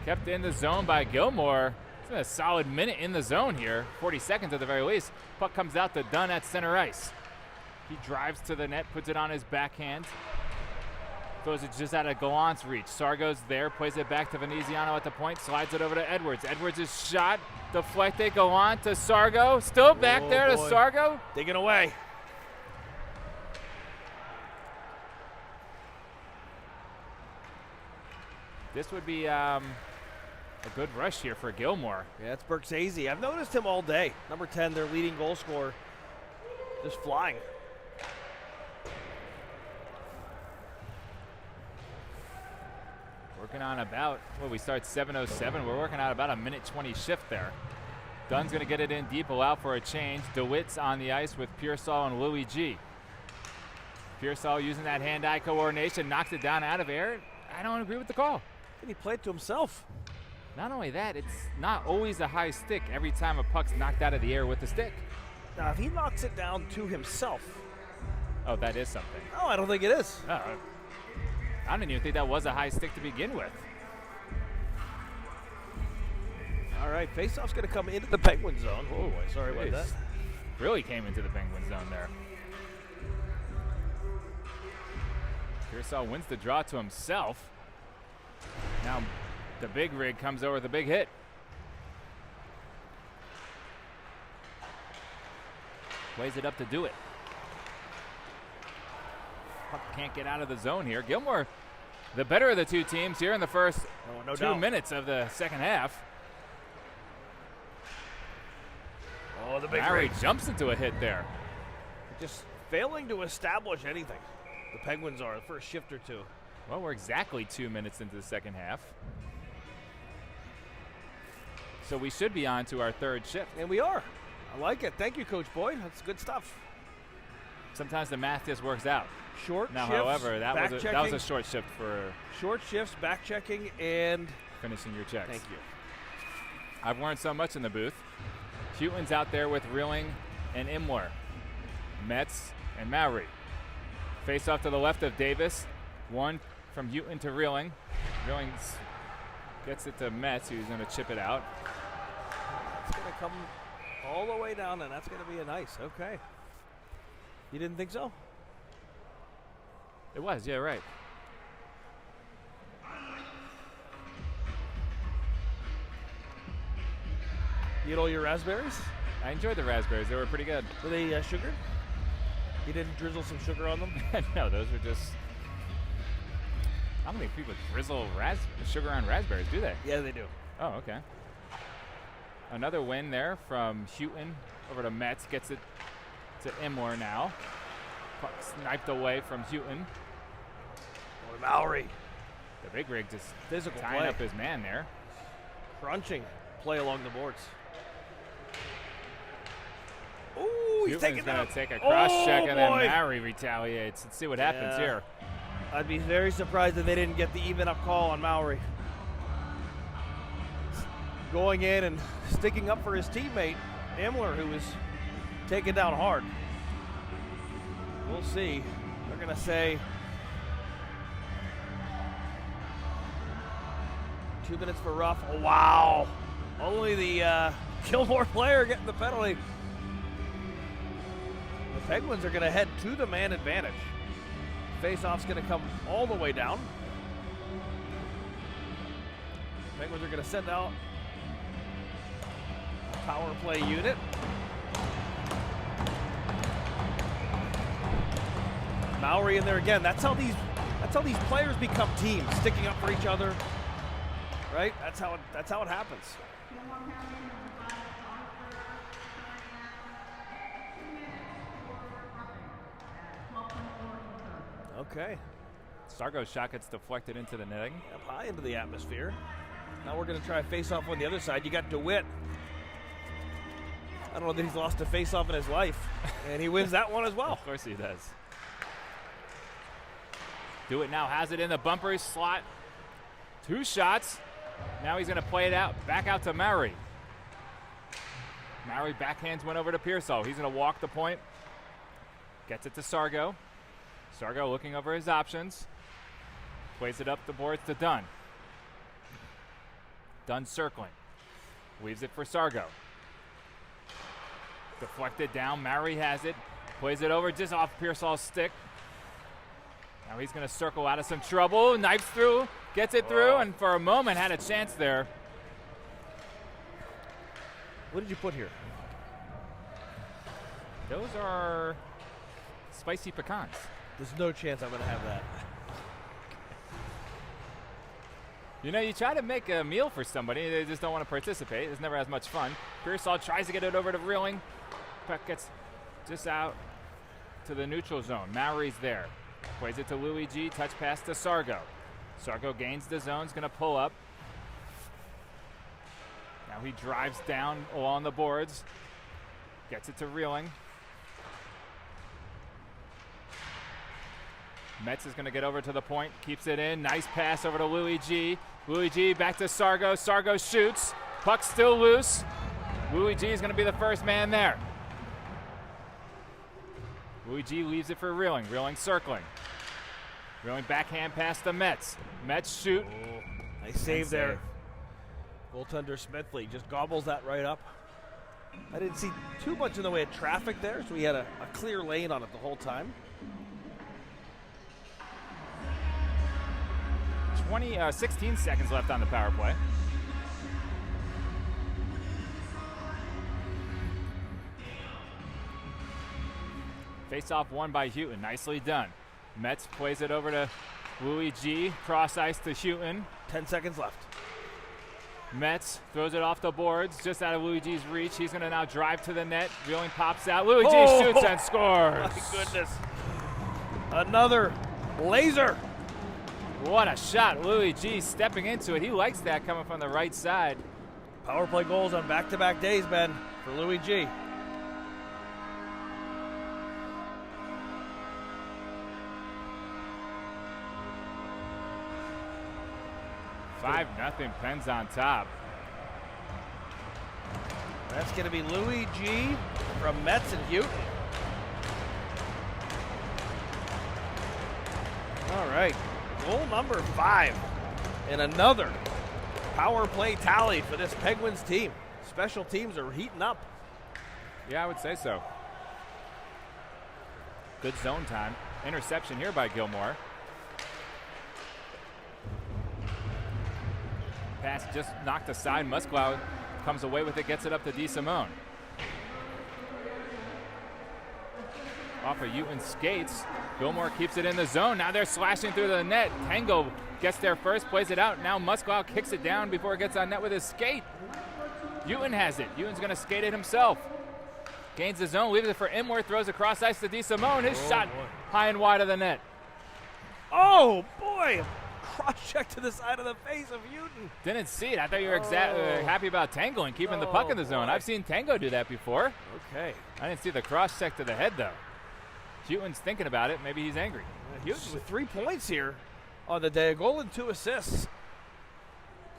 Kept in the zone by Gilmour. It's been a solid minute in the zone here. 40 seconds at the very least. Puck comes out to Dunn at center ice. He drives to the net, puts it on his backhand. Throws it just out of Gallant's reach. Sargo's there, plays it back to Veneziano at the point, slides it over to Edwards. Edwards' shot deflected. Gallant to Sargo. Still back there to Sargo. Digging away. This would be a good rush here for Gilmour. Yeah, it's Berkshzy. I've noticed him all day. Number 10, their leading goal scorer, just flying. Working on about, well, we start 7:07. We're working on about a minute 20 shift there. Dunn's going to get it in deep, allow for a change. DeWitt's on the ice with Pearsall and Louis G. Pearsall using that hand-eye coordination, knocked it down out of air. I don't agree with the call. And he played to himself. Not only that, it's not always a high stick every time a puck's knocked out of the air with the stick. Now, if he knocks it down to himself. Oh, that is something. No, I don't think it is. Oh, I didn't even think that was a high stick to begin with. All right, faceoff's going to come into the Penguin zone. Oh, sorry about that. Really came into the Penguin zone there. Pearsall wins the draw to himself. Now the big rig comes over with a big hit. Plays it up to do it. Puck can't get out of the zone here. Gilmour, the better of the two teams here in the first 2 minutes of the second half. Oh, the big Murray rig jumps into a hit there. just failing to establish anything. The Penguins are the first shift or two. Well, we're exactly 2 minutes into the second half. So we should be on to our third shift. And we are. I like it. Thank you, Coach Boyd. That's good stuff. Sometimes the math just works out. Short now, shifts, however, that was a short shift for short shifts, back checking, and finishing your checks. Thank you. I've learned so much in the booth. Houghton's out there with Rilling and Imler. Metz and Mowry. Face off to the left of Davis. One from Houghton to Rilling. Rilling gets it to Metz, who's going to chip it out. It's going to come all the way down, and that's going to be a nice. Okay. You didn't think so? It was, yeah, right. You ate all your raspberries? I enjoyed the raspberries. They were pretty good. Were they sugared? You didn't drizzle some sugar on them? No, those were just... I don't think people drizzle sugar on raspberries, do they? Yeah, they do. Oh, okay. Another win there from Houghton over to Metz. Gets it to Imler now. Puck sniped away from Houghton. Or Mowry. The big rig just physical tying play. up his man there. Crunching play along the boards. Ooh, he's taking going to take a cross check, and then Mowry retaliates. Let's see what happens here. I'd be very surprised if they didn't get the even up call on Mowry. Going in and sticking up for his teammate, Imler, who was taken down hard. We'll see. They're going to say 2 minutes for rough. Oh, wow. Only the Gilmour player getting the penalty. The Penguins are going to head to the man advantage. Face-off's going to come all the way down. Penguins are going to send out power play unit. Mowry in there again. That's how these players become teams, sticking up for each other. Right? That's how it happens. Okay. Sargo's shot gets deflected into the netting. Up high into the atmosphere. Now we're going to try a face-off on the other side. You got DeWitt. I don't know that he's lost a face-off in his life. And he wins that one as well. Of course he does. DeWitt now has it in the bumper slot. 2 shots. Now he's going to play it out. Back out to Mowry. Mowry backhands one over to Pearsall. He's going to walk the point. Gets it to Sargo. Sargo looking over his options. Plays it up the boards to Dunn. Dunn circling. Weaves it for Sargo. Deflected down. Mowry has it. Plays it over just off Pearsall's stick. Now he's going to circle out of some trouble. Knifes through. Gets it through. And for a moment had a chance there. What did you put here? Those are spicy pecans. There's no chance I'm going to have that. You know, you try to make a meal for somebody, they just don't want to participate. It's never as much fun. Pearsall tries to get it over to Reeling. Puck gets just out to the neutral zone. Mowry's there. Plays it to Luigi. Touch pass to Sargo. Sargo gains the zone. He's going to pull up. Now he drives down along the boards. Gets it to Reeling. Metz is going to get over to the point. Keeps it in. Nice pass over to Luigi. Luigi back to Sargo. Sargo shoots. Puck still loose. Luigi is going to be the first man there. Luigi leaves it for Reeling. Reeling circling. Reeling backhand pass to Metz. Metz shoot. Oh, nice save there. Goaltender Smithly just gobbles that right up. I didn't see too much in the way of traffic there, so we had a clear lane on it the whole time. 16 seconds left on the power play. Face-off won by Houghton. Nicely done. Metz plays it over to Luigi. Cross ice to Houghton. 10 seconds left. Metz throws it off the boards, just out of Luigi's reach. He's going to now drive to the net. Reeling pops out. Luigi shoots and scores. My goodness. Another laser. What a shot. Luigi stepping into it. He likes that coming from the right side. Power play goals on back-to-back days, Ben, for Luigi. 5-0, Pens on top. That's going to be Luigi from Metz and Houghton. All right, goal number 5. And another power play tally for this Penguins team. Special teams are heating up. Yeah, I would say so. Good zone time. Interception here by Gilmour. Pass just knocked aside. Musklau comes away with it, gets it up to DeSimone. Off of Houghton's skates. Gilmour keeps it in the zone. Now they're slashing through the net. Tango gets there first, plays it out. Now Musklau kicks it down before it gets on net with his skate. Houghton has it. Houghton's going to skate it himself. Gains the zone, leaves it for Imworth, throws across ice to DeSimone. His shot high and wide of the net. Oh, boy. Cross-check to the side of the face of Houghton. Didn't see it. I thought you were happy about Tango and keeping the puck in the zone. Boy. I've seen Tango do that before. Okay. I didn't see the cross-check to the head, though. Houghton's thinking about it. Maybe he's angry. Houghton with 3 points here on the day. A goal and 2 assists.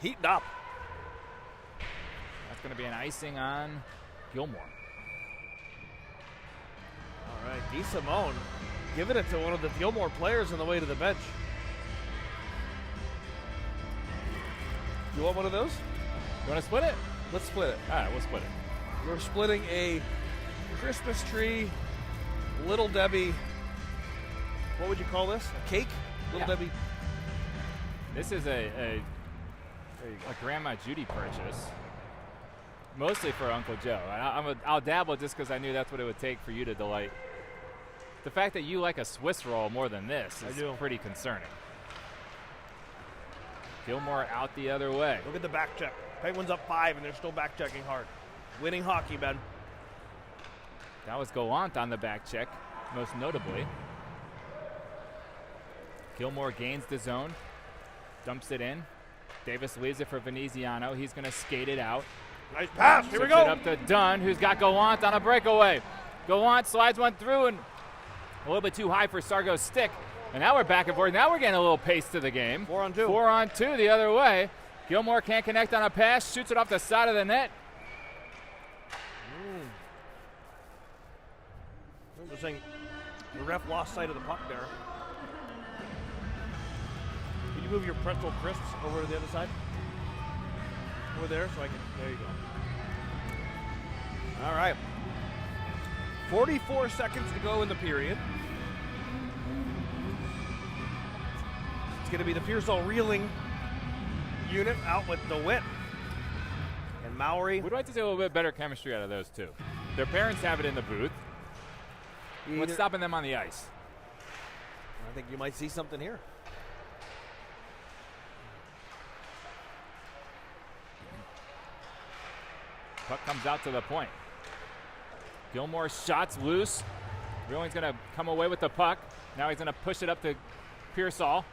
Heating up. That's going to be an icing on Gilmour. All right, DeSimone giving it to one of the Gilmour players on the way to the bench. You want one of those? You want to split it? Let's split it. All right, we'll split it. We're splitting a Christmas tree, Little Debbie. What would you call this? A cake? Little Yeah. Debbie. This is There you go. a Grandma Judy purchase. Mostly for Uncle Joe. I'll dabble just because I knew that's what it would take for you to delight. The fact that you like a Swiss roll more than this is pretty concerning. Gilmour out the other way. Look at the back check. Penguins up 5, and they're still back checking hard. Winning hockey, Ben. That was Gallant on the back check, most notably. Gilmour gains the zone, dumps it in. Davis leaves it for Veneziano. He's going to skate it out. Nice pass. Here we Slips go. it up to Dunn, who's got Gallant on a breakaway. Gallant slides one through and a little bit too high for Sargo's stick. And now we're back and forth. Now we're getting a little pace to the game. 4-on-2. 4-on-2 the other way. Gilmour can't connect on a pass, shoots it off the side of the net. I'm just saying the ref lost sight of the puck there. Can you move your pretzel crisps over to the other side? Over there so I can, there you go. All right. 44 seconds to go in the period. It's going to be the Pearsall reeling unit out with DeWitt and Maury. We'd like to see a little bit better chemistry out of those two. Their parents have it in the booth. What's stopping them on the ice? I think you might see something here. Puck comes out to the point. Gilmour shots loose. Reeling's going to come away with the puck. Now he's going to push it up to Pearsall,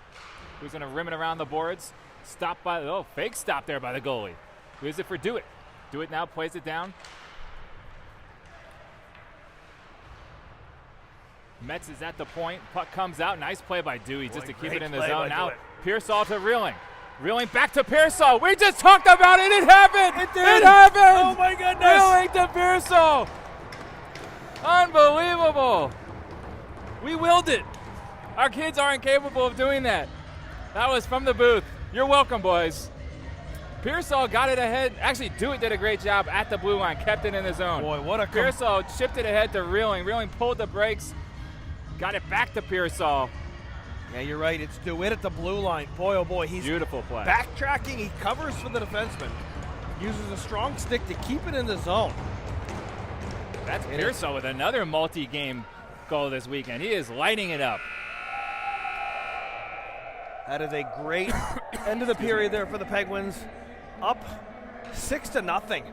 who's going to rim it around the boards. Stopped by, fake stop there by the goalie. Who's it for DeWitt? DeWitt now plays it down. Metz is at the point. Puck comes out. Nice play by Dewey just to keep it in the zone. Now Pearsall to Reeling. Reeling back to Pearsall. We just talked about it. It happened. It did. It happened. Oh, my goodness. Reeling to Pearsall. Unbelievable. We willed it. Our kids aren't capable of doing that. That was from the booth. You're welcome, boys. Pearsall got it ahead. Actually, Dewitt did a great job at the blue line. Kept it in the zone. Boy, what a Pearsall chipped it ahead to Reeling. Reeling pulled the brakes. Got it back to Pearsall. Yeah, you're right. It's DeWitt at the blue line. Boy, oh boy, he's beautiful play. Backtracking. He covers for the defenseman. Uses a strong stick to keep it in the zone. That's Pearsall with another multi-game goal this weekend. He is lighting it up. That is a great end of the period there for the Penguins. Up 6-0.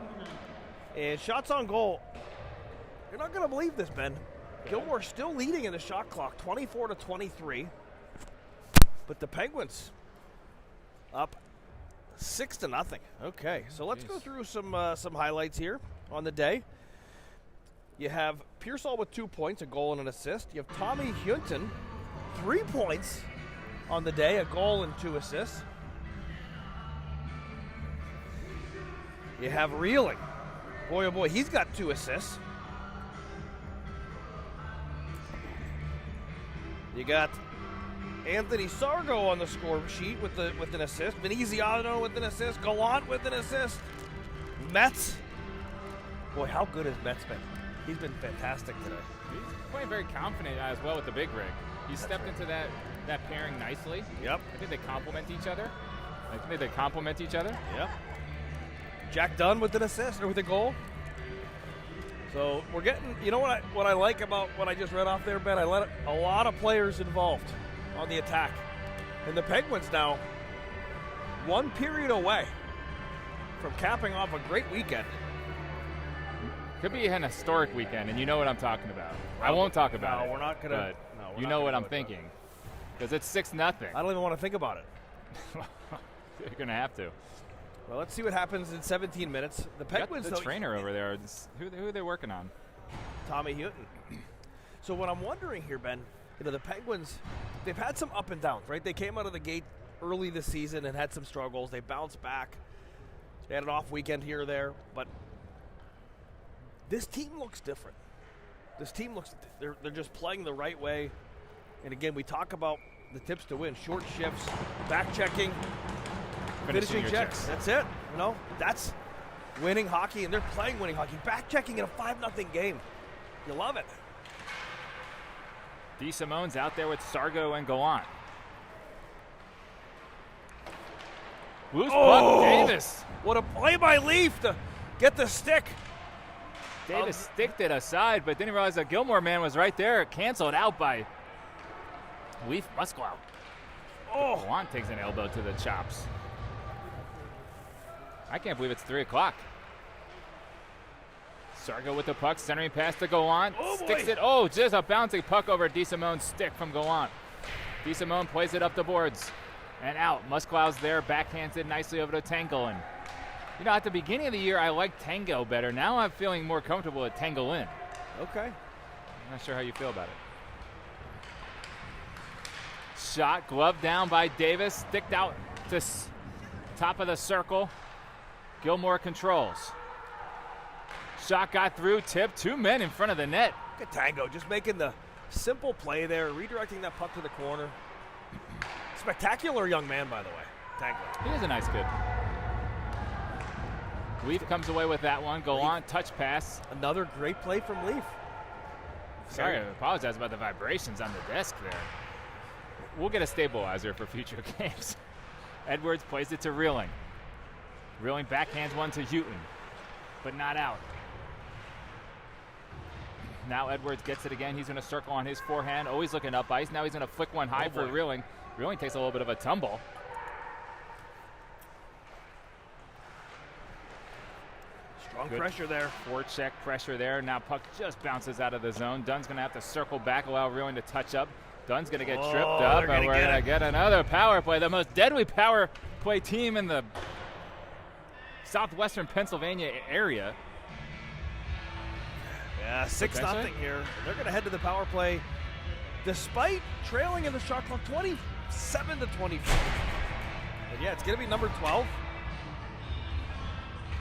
And shots on goal. You're not going to believe this, Ben. Gilmour still leading in the shot clock, 24-23. But the Penguins up 6-0. Okay, so let's go through some highlights here on the day. You have Pearsall with 2 points, a goal and an assist. You have Tommy Hunton, 3 points on the day, a goal and 2 assists. You have Reeling. Boy, oh boy, he's got 2 assists. You got Anthony Sargo on the score sheet with an assist. Veneziano with an assist. Gallant with an assist. Metz. Boy, how good has Metz been? He's been fantastic today. He's playing very confident as well with the big rig. He stepped into that pairing nicely. Yep. I think they complement each other. Yep. Jack Dunn with an assist or with a goal. So we're getting, you know what I like about what I just read off there, Ben? I let a lot of players involved on the attack. And the Penguins now 1 period away from capping off a great weekend. Could be an historic weekend, and you know what I'm talking about. I won't talk about it. No, we're not going to. But you know what I'm thinking. Because it's 6-0. I don't even want to think about it. You're going to have to. Well, let's see what happens in 17 minutes. The Penguins, the trainer over there, who are they working on? Tommy Hunton. So what I'm wondering here, Ben, the Penguins, they've had some up and downs, right? They came out of the gate early this season and had some struggles. They bounced back. They had an off weekend here or there, but this team looks different. This team looks, they're just playing the right way. And again, we talk about the tips to win: short shifts, back checking, finishing checks. That's it. That's winning hockey, and they're playing winning hockey. Back checking in a 5-0 game. You love it. DeSimone's out there with Sargo and Gallant. Loose puck, Davis. What a play by Leaf to Get the stick. Davis sticked it aside, but didn't realize that Gilmour man was right there. Canceled out by Leaf Musklow. Oh, Gallant takes an elbow to the chops. I can't believe it's 3 o'clock. Sargo with the puck, centering pass to Gallant. Sticks it. Oh, just a bouncing puck over DeSimone's stick from Gallant. DeSimone plays it up the boards and out. Musklow's there, backhands it nicely over to Tango. And you know, at the beginning of the year, I liked Tango better. Now I'm feeling more comfortable with Tango in. Okay. I'm not sure how you feel about it. Shot, glove down by Davis, sticked out to top of the circle. Gilmour controls. Shot got through, tip, 2 men in front of the net. Look at Tango just making the simple play there, redirecting that puck to the corner. Spectacular young man, by the way, Tango. He is a nice kid. Leaf comes away with that one. Gallant, touch pass. Another great play from Leaf. Sorry, I apologize about the vibrations on the desk there. We'll get a stabilizer for future games. Edwards plays it to Reeling. Reeling backhands one to Houghton, but not out. Now Edwards gets it again. He's going to circle on his forehand, always looking up ice. Now he's going to flick one high for Reeling. Reeling takes a little bit of a tumble. Strong pressure there. Forecheck pressure there. Now puck just bounces out of the zone. Dunn's going to have to circle back, allow Reeling to touch up. Dunn's going to get tripped up, and we're going to get another power play. The most deadly power play team in the southwestern Pennsylvania area. Yeah, 6-0 here. They're going to head to the power play despite trailing in the shot clock 27-24. But yeah, it's going to be number 12.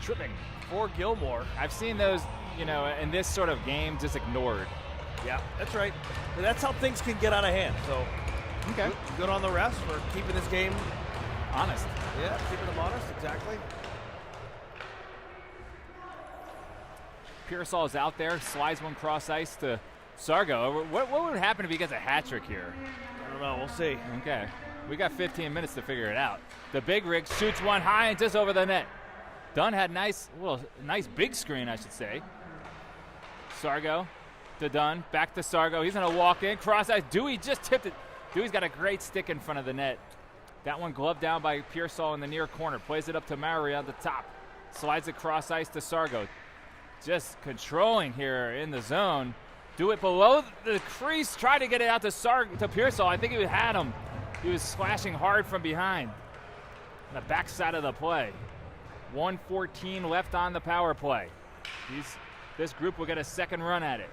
Tripping for Gilmour. I've seen those, you know, in this sort of game just ignored. Yeah, that's right. But that's how things can get out of hand. So, okay, good on the refs for keeping this game honest. Yeah, keeping them honest, exactly. Pearsall is out there, slides one cross ice to Sargo. What would happen if he gets a hat trick here? I don't know. We'll see. Okay, we got 15 minutes to figure it out. The big rig shoots one high and just over the net. Dunn had nice big screen, I should say. Sargo to Dunn, back to Sargo. He's going to walk in, cross ice. Dewey just tipped it. Dewey's got a great stick in front of the net. That one gloved down by Pearsall in the near corner. Plays it up to Maury on the top. Slides it cross ice to Sargo. Just controlling here in the zone. Do it below the crease. Try to get it out to Pearsall. I think he had him. He was slashing hard from behind. On the backside of the play. 1:14 left on the power play. This group will get a second run at it.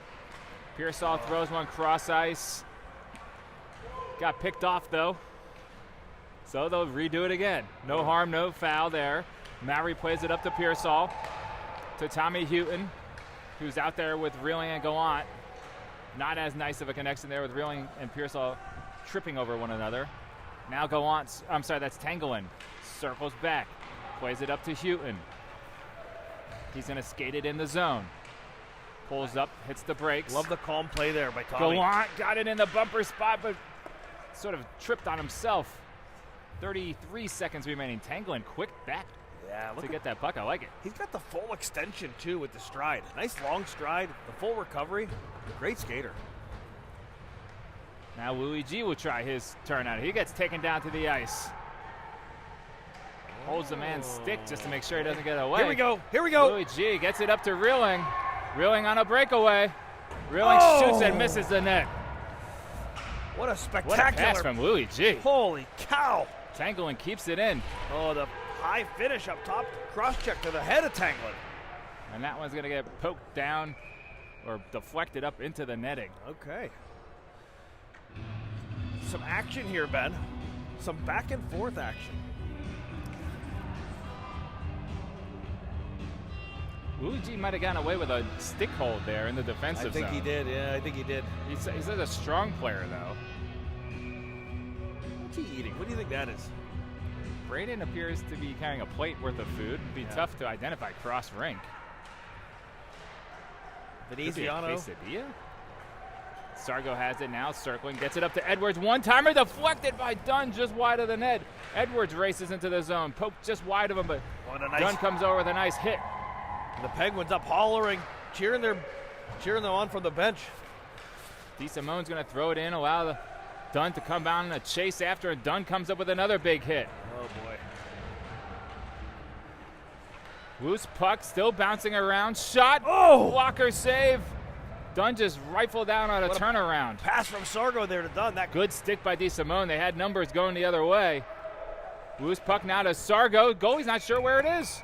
Pearsall throws one cross ice. Got picked off though. So they'll redo it again. No harm, no foul there. Maury plays it up to Pearsall. To Tommy Houghton, who's out there with Reeling and Gallant. Not as nice of a connection there with Reeling and Pearsall tripping over one another. Now Gallant, I'm sorry, that's Tangelin. Circles back, plays it up to Houghton. He's going to skate it in the zone. Pulls up, hits the brakes. Love the calm play there by Tommy. Gallant got it in the bumper spot, but sort of tripped on himself. 33 seconds remaining. Tangelin quick back to get that puck. I like it. He's got the full extension, too, with the stride. Nice long stride, the full recovery. Great skater. Now Louis G will try his turn out. He gets taken down to the ice. Holds the man's stick just to make sure he doesn't get away. Here we go. Here we go. Louis G gets it up to Reeling. Reeling on a breakaway. Reeling shoots and misses the net. What a spectacular pass from Louis G. Holy cow. Tangelin keeps it in. Oh, the high finish up top. Cross-check to the head of Tangelin. And that one's going to get poked down or deflected up into the netting. Okay. Some action here, Ben. Some back and forth action. Louis G might have gotten away with a stick hold there in the defensive zone. I think he did, yeah, I think he did. He's a strong player, though. What's he eating? What do you think that is? Braden appears to be carrying a plate worth of food. It'd be tough to identify cross rink. Veneziano. Quesadilla? Sargo has it now, circling, gets it up to Edwards. One-timer deflected by Dunn just wide of the net. Edwards races into the zone, poked just wide of him, but Dunn comes over with a nice hit. The Penguins up hollering, cheering them on from the bench. DeSimone's going to throw it in, allow the Dunn to come down and a chase after, and Dunn comes up with another big hit. Oh, boy. Loose puck, still bouncing around. Shot. Oh! Blocker save. Dunn just rifled down on a turnaround. Pass from Sargo there to Dunn. That Good stick by DeSimone. They had numbers going the other way. Loose puck now to Sargo. Goalie's not sure where it is.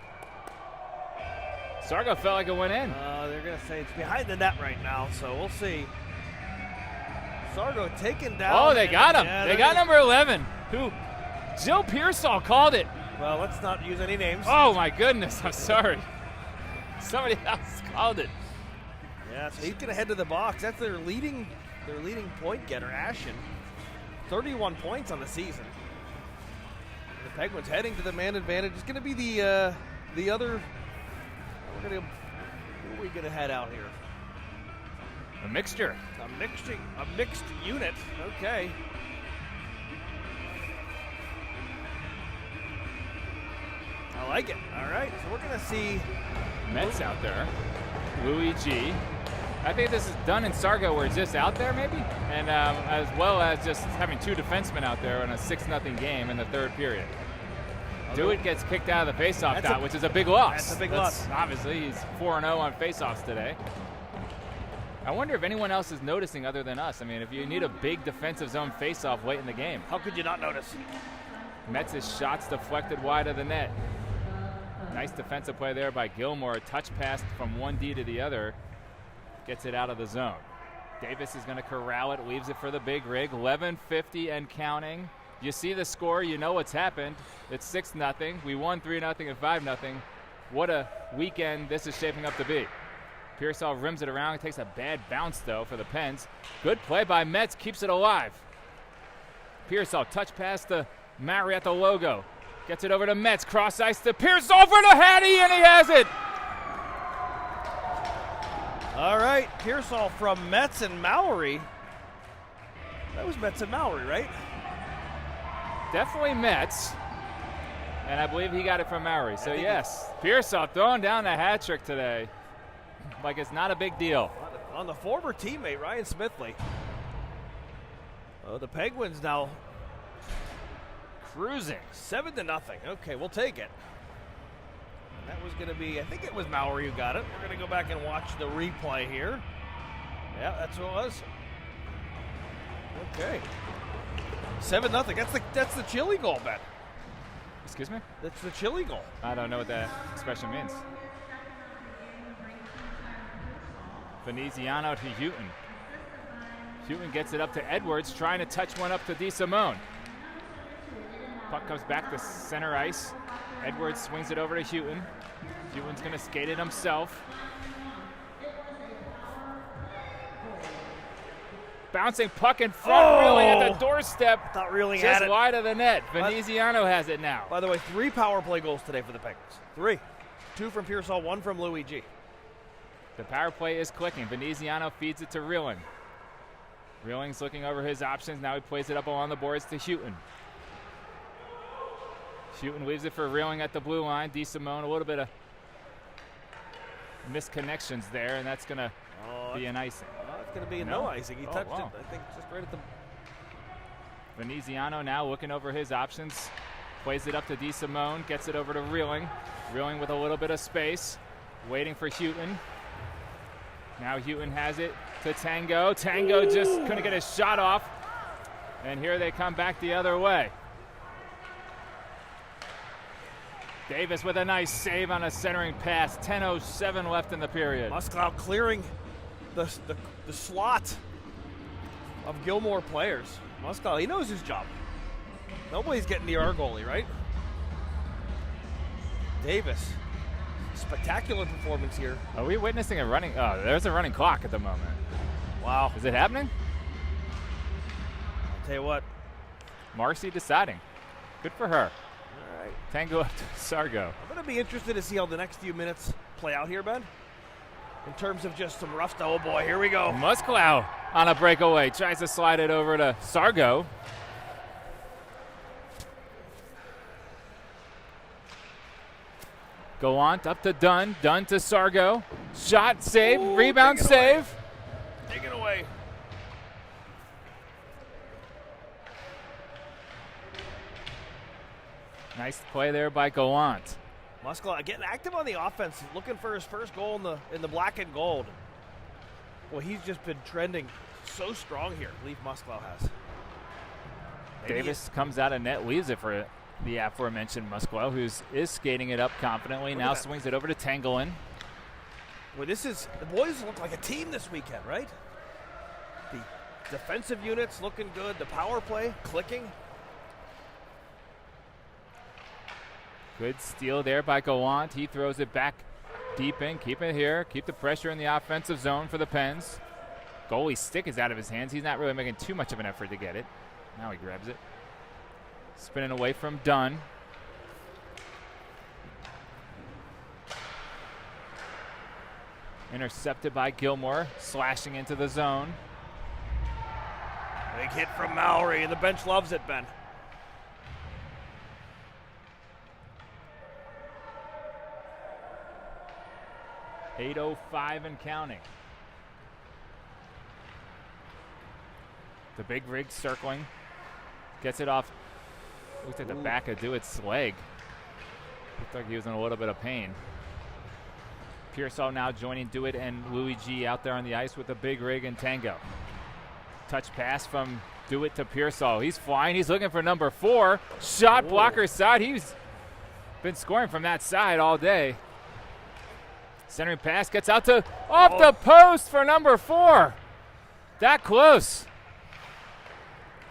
Sargo felt like it went in. They're going to say it's behind the net right now, so we'll see. Sargo taken down. Oh, they got him. Yeah, they got number 11, who Jill Pearsall called it. Well, let's not use any names. Oh, my goodness. I'm sorry. Somebody else called it. Yeah, so he's going to head to the box. That's their leading point getter, Ashen. 31 points on the season. The Penguins heading to the man advantage. It's going to be the other. Who are we going to head out here? A mixture. A mixed unit. Okay. I like it. All right, so we're going to see Mets out there. Louis G. I think this is Dunn and Sargo were just out there maybe, and as well as just having two defensemen out there in a 6-0 game in the third period. Dewitt gets kicked out of the faceoff dot, which is a big loss. That's a big loss. Obviously, he's 4-0 on faceoffs today. I wonder if anyone else is noticing other than us. I mean, if you need a big defensive zone faceoff late in the game. How could you not notice? Mets' shots deflected wide of the net. Nice defensive play there by Gilmour. A touch pass from one D to the other. Gets it out of the zone. Davis is going to corral it, leaves it for the big rig. 11:50 and counting. You see the score, you know what's happened. It's 6-0. We won 3-0 and 5-0. What a weekend this is shaping up to be. Pearsall rims it around. He takes a bad bounce, though, for the Pens. Good play by Metz. Keeps it alive. Pearsall, touch pass to Maury at the logo. Gets it over to Metz. Cross ice to Pearsall for the Hattie, and he has it. All right, Pearsall from Metz and Maury. That was Metz and Maury, right? Definitely Metz. And I believe he got it from Maury. So, yes, Pearsall throwing down the hat trick today. Like it's not a big deal. On the former teammate, Ryan Smithley. Oh, the Penguins now Cruising. 7-0. Okay, we'll take it. And that was going to be, I think it was Maury who got it. We're going to go back and watch the replay here. Yeah, that's who it was. Okay. 7-0. That's the Chile goal, Ben. Excuse me? That's the Chile goal. I don't know what that expression means. Veneziano to Houghton. Houghton gets it up to Edwards, trying to touch one up to DeSimone. Puck comes back to center ice. Edwards swings it over to Houghton. Houghton's going to skate it himself. Bouncing puck in front, really at the doorstep. Thought Reeling just had it. wide of the net. Veneziano has it now. By the way, 3 power play goals today for the Penguins. 3. 2 from Pearsall, 1 from Louis G. The power play is clicking. Veneziano feeds it to Reeling. Reeling's looking over his options. Now he plays it up along the boards to Houghton. Houghton leaves it for Reeling at the blue line. DeSimone, a little bit of misconnections there, and that's going to be an icing. It's going to be no icing. He touched it, I think, just right at the... Veneziano now looking over his options. Plays it up to DeSimone. Gets it over to Reeling. Reeling with a little bit of space. Waiting for Houghton. Now Houghton has it to Tango. Tango just couldn't get his shot off. And here they come back the other way. Davis with a nice save on a centering pass. 10:07 left in the period. Musklau clearing the slot of Gilmour players. Musklau, he knows his job. Nobody's getting near our goalie, right? Davis, spectacular performance here. Are we witnessing a running? Oh, there's a running clock at the moment. Wow. Is it happening? I'll tell you what. Marcy deciding. Good for her. All right. Tango up to Sargo. I'm going to be interested to see how the next few minutes play out here, Ben. In terms of just some rough stuff. Oh, boy, here we go. Musklau on a breakaway. Tries to slide it over to Sargo. Gallant up to Dunn. Dunn to Sargo. Shot, save, Ooh, rebound, take it away. save. Take it away. Nice play there by Gallant. Muskla getting active on the offense, looking for his first goal in the black and gold. Well, he's just been trending so strong here, Leaf Muskla has. Maybe Davis comes out of net, leaves it for the aforementioned Muskla, who is skating it up confidently. Look Now at that. swings it over to Tangelin. Well, the boys look like a team this weekend, right? The defensive units looking good, the power play clicking. Good steal there by Gallant. He throws it back deep in. Keep it here. Keep the pressure in the offensive zone for the Pens. Goalie's stick is out of his hands. He's not really making too much of an effort to get it. Now he grabs it. Spinning away from Dunn. Intercepted by Gilmour. Slashing into the zone. Big hit from Mowry, and the bench loves it, Ben. .805 and counting. The big rig circling. Gets it off. Looked at the back of Dewitt's leg. Looked like he was in a little bit of pain. Pearsall now joining Dewitt and Louis G out there on the ice with the big rig and Tango. Touch pass from Dewitt to Pearsall. He's flying. He's looking for number 4. Shot blocker side. He's been scoring from that side all day. Centering pass gets out to off the post for number 4. That close.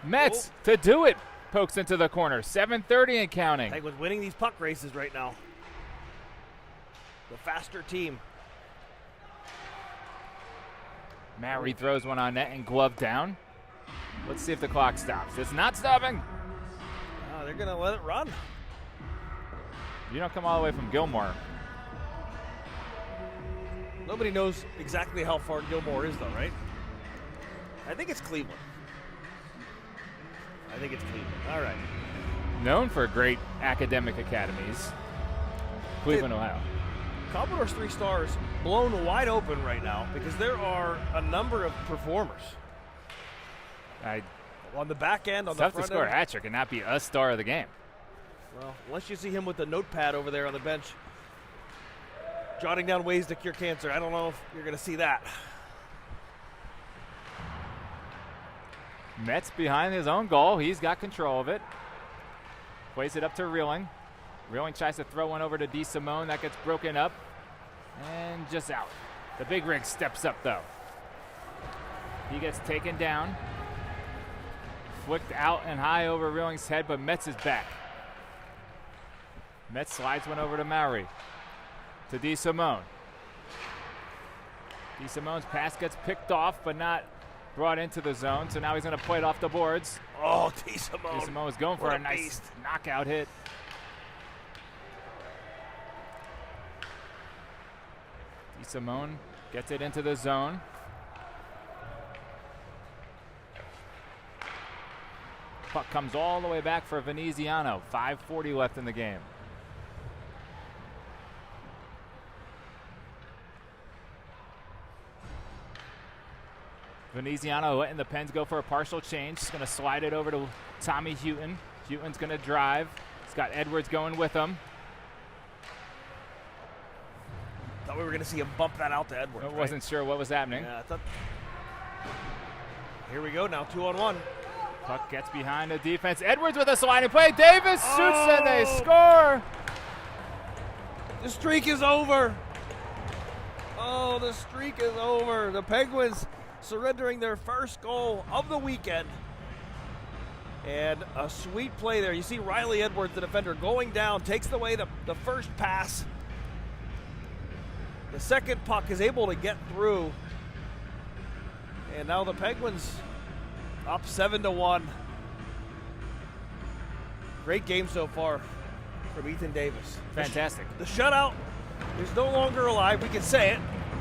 Metz to Dewitt. Pokes into the corner. 7:30 and counting. Penguins winning these puck races right now. The faster team. Mowry throws one on net and glove down. Let's see if the clock stops. It's not stopping. They're going to let it run. You don't come all the way from Gilmour. Nobody knows exactly how far Gilmour is, though, right? I think it's Cleveland. All right. Known for great academic academies. Cleveland, Ohio. Commodore's 3 stars blown wide open right now because there are a number of performers. On the back end, on the Tough front to score a end. hat trick and not be a star of the game. Well, unless you see him with the notepad over there on the bench, jotting down ways to cure cancer. I don't know if you're going to see that. Metz behind his own goal. He's got control of it. Plays it up to Reeling. Reeling tries to throw one over to DeSimone. That gets broken up and just out. The big rig steps up, though. He gets taken down. Flicked out and high over Reeling's head, but Metz is back. Metz slides one over to Mowry. To DeSimone. DeSimone's pass gets picked off, but not brought into the zone, so now he's going to play it off the boards. Oh, DeSimone. DeSimone was going for a nice beast. knockout hit. DeSimone gets it into the zone. Puck comes all the way back for Veneziano. 5:40 left in the game. Veneziano letting the Pens go for a partial change. He's going to slide it over to Tommy Houghton. Houghton's going to drive. He's got Edwards going with him. Thought we were going to see him bump that out to Edwards. I wasn't sure what was happening. Yeah, I thought. Here we go now, 2-on-1. Puck gets behind the defense. Edwards with a sliding play. Davis shoots and they score. The streak is over. Oh, the streak is over. The Penguins surrendering their first goal of the weekend. And a sweet play there. You see Riley Edwards, the defender, going down, takes away the first pass. The second puck is able to get through. And now the Penguins up 7-1. Great game so far from Ethan Davis. Fantastic. The shutout is no longer alive. We can say it.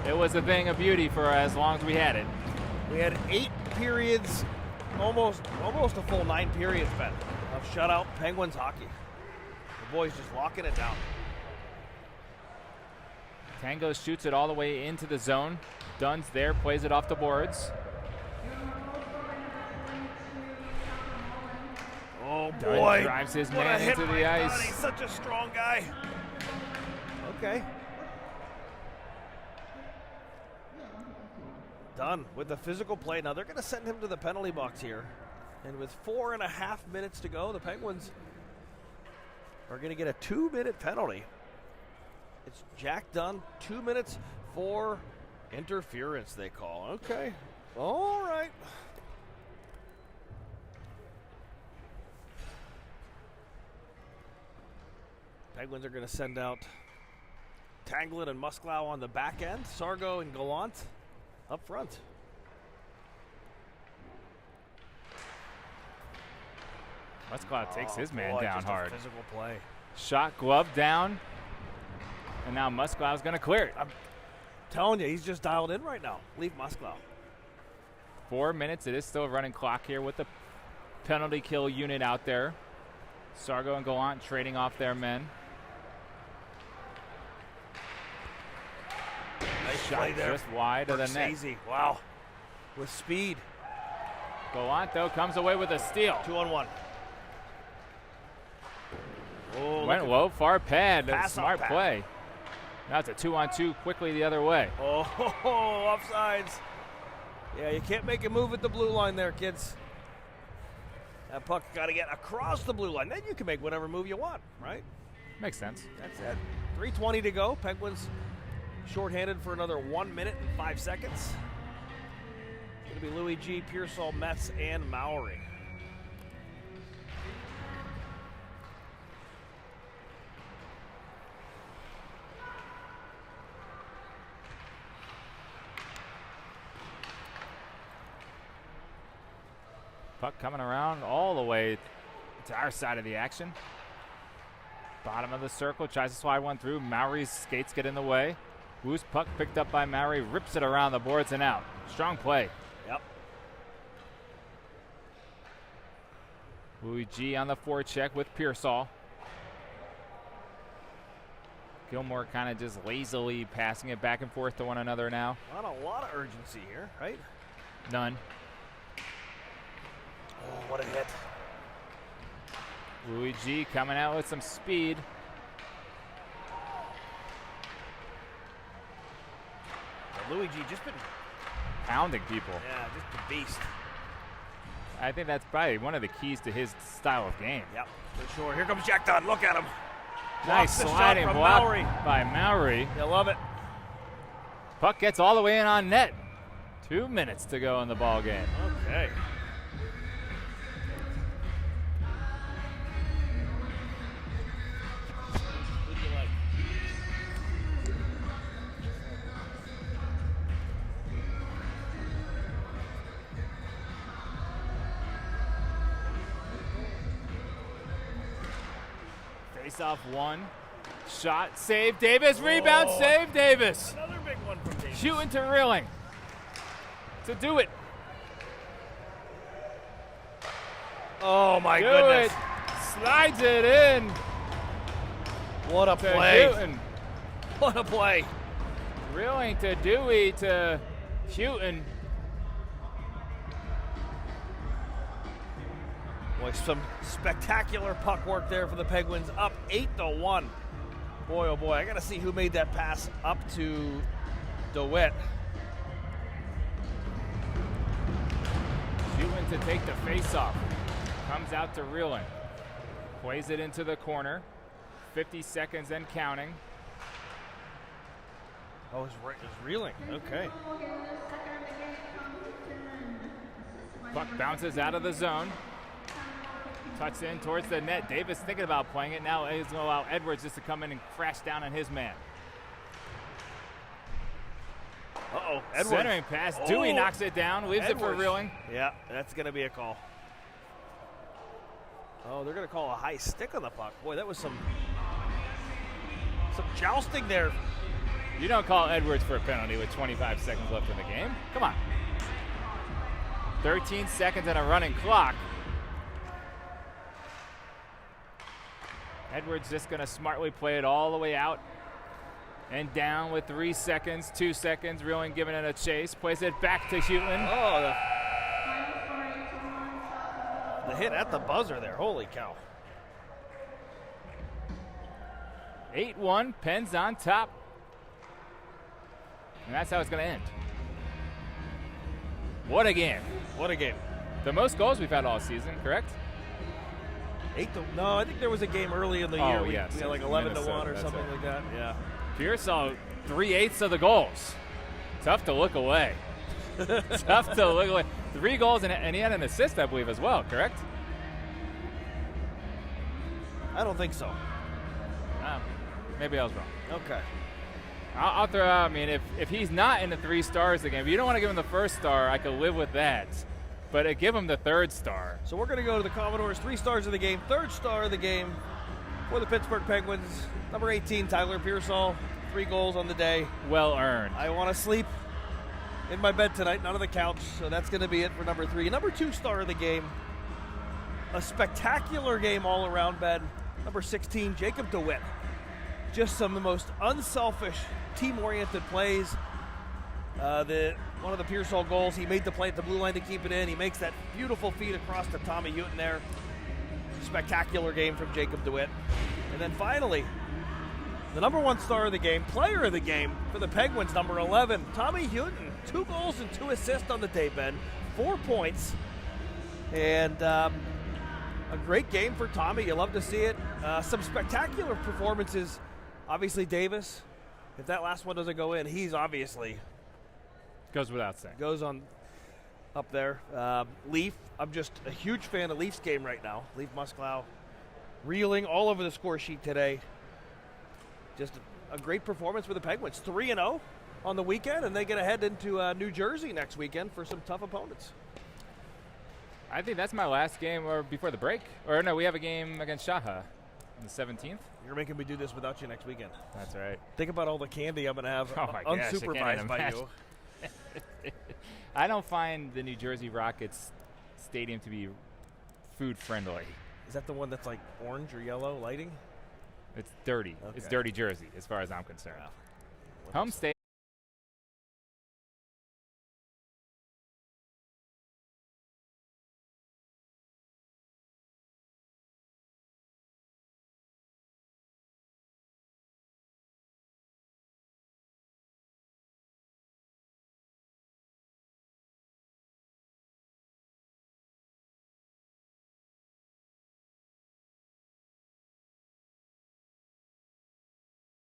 It was a thing of beauty for as long as we had it. We had 8 periods, almost a full 9 periods, Ben, of shutout Penguins hockey. The boys just locking it down. Tango shoots it all the way into the zone. Dunn's there, plays it off the boards. Oh Dunn boy. drives his What a man hit into by the Dunn. ice. He's such a strong guy. Okay. Dunn with the physical play. Now they're going to send him to the penalty box here. And with 4.5 minutes to go, the Penguins are going to get a 2-minute penalty. It's Jack Dunn, 2 minutes for interference, they call. Okay. All right. Penguins are going to send out Tanglin and Musklau on the back end. Sargo and Gallant up front. Musklau takes his man boy, down just a hard. physical play. Shot glove down. And now Musklau's going to clear it. I'm telling you, he's just dialed in right now. Leave Musklau. 4 minutes. It is still a running clock here with the penalty kill unit out there. Sargo and Gallant trading off their men. Nice Shot play there. just wide of the net. Easy. Wow. With speed. Gallant, though, comes away with a steal. 2-on-1. Oh, Went low, far pad. Pass Smart off pad. play. Now it's a 2-on-2 quickly the other way. Oh, offsides. Yeah, you can't make a move at the blue line there, kids. That puck got to get across the blue line. Then you can make whatever move you want, right? Makes sense. That's it. 3:20 to go. Penguins shorthanded for another 1 minute and 5 seconds. It's going to be Louis G, Pearsall, Metz, and Mowry. Puck coming around all the way to our side of the action. Bottom of the circle, tries to slide one through. Mowry's skates get in the way. Wu's puck picked up by Mowry, rips it around the boards and out. Strong play. Yep. Louis G on the forecheck with Pearsall. Gilmour kind of just lazily passing it back and forth to one another now. Not a lot of urgency here, right? None. Oh, what a hit. Louis G coming out with some speed. Louis G just been, Pounding people. yeah, just a beast. I think that's probably one of the keys to his style of game. Yep, for sure. Here comes Jack Dunn. Look at him. Nice Blocks the shot sliding from block Mowry. by Mowry. You love it. Puck gets all the way in on net. 2 minutes to go in the ball game. Okay. Who do you like? Face off one. Shot, save Davis. Rebound, Oh. save Davis. Another big one from Davis. Shooting to Reeling to do it. Oh, my Do goodness. it. Slides it in What a to play. Houghton. What a play. Reeling to Dewey to Houghton. Boy, some spectacular puck work there for the Penguins. Up 8-1. Boy, oh boy, I got to see who made that pass up to DeWitt. Houghton to take the face-off. Comes out to Reeling. Plays it into the corner. 50 seconds and counting. Oh, it's Reeling. Okay. Puck bounces out of the zone. Tucks in towards the net. Davis thinking about playing it. Now he's going to allow Edwards just to come in and crash down on his man. Uh-oh, Edwards. Centering pass. Dewey Oh. knocks it down. Leaves it for Edwards. Reeling. Yeah, that's going to be a call. Oh, they're going to call a high stick on the puck. Boy, that was some jousting there. You don't call Edwards for a penalty with 25 seconds left in the game. Come on. 13 seconds and a running clock. Edwards just going to smartly play it all the way out And down with 3 seconds, 2 seconds, reeling, giving it a chase. Plays it back to Houghton. Oh, the hit at the buzzer there. Holy cow. 8-1, Penn's on top. And that's how it's going to end. What a game. What a game. The most goals we've had all season, correct? No, I think there was a game early in the year. We had like 11-1 or something like that. Yeah. Pearsall, 3/8 of the goals. Tough to look away. Tough to look away. 3 goals, and he had an assist, I believe, as well, correct? I don't think so. Maybe I was wrong. Okay. I'll throw out, I mean, if he's not in the 3 stars again, if you don't want to give him the first star, I could live with that. But give him the 3rd star. So we're going to go to the Commodores' 3 stars of the game. 3rd star of the game for the Pittsburgh Penguins, number 18, Tyler Pearsall. 3 goals on the day. Well earned. I want to sleep in my bed tonight, not on the couch, so that's going to be it for number 3. Number 2 star of the game, a spectacular game all around, Ben. Number 16, Jacob DeWitt. Just some of the most unselfish, team-oriented plays. One of the Pearsall goals, he made the play at the blue line to keep it in. He makes that beautiful feed across to Tommy Houghton there. Spectacular game from Jacob DeWitt. And then finally, the number 1 star of the game, player of the game for the Penguins, number 11, Tommy Houghton. 2 goals and 2 assists on the day, Ben. 4 points. And a great game for Tommy. You love to see it. Some spectacular performances. Obviously, Davis, if that last one doesn't go in, he's obviously goes without saying. Goes on up there. Leaf, I'm just a huge fan of Leaf's game right now. Leaf Musklau reeling all over the score sheet today. Just a great performance for the Penguins. 3-0 on the weekend, and they get ahead into New Jersey next weekend for some tough opponents. I think that's my last game or before the break. Or no, we have a game against Shaha on the 17th. You're making me do this without you next weekend. That's right. Think about all the candy I'm going to have unsupervised by you. I don't find the New Jersey Rockets stadium to be food friendly. Is that the one that's like orange or yellow lighting? It's dirty. Okay. It's dirty Jersey as far as I'm concerned. Home state.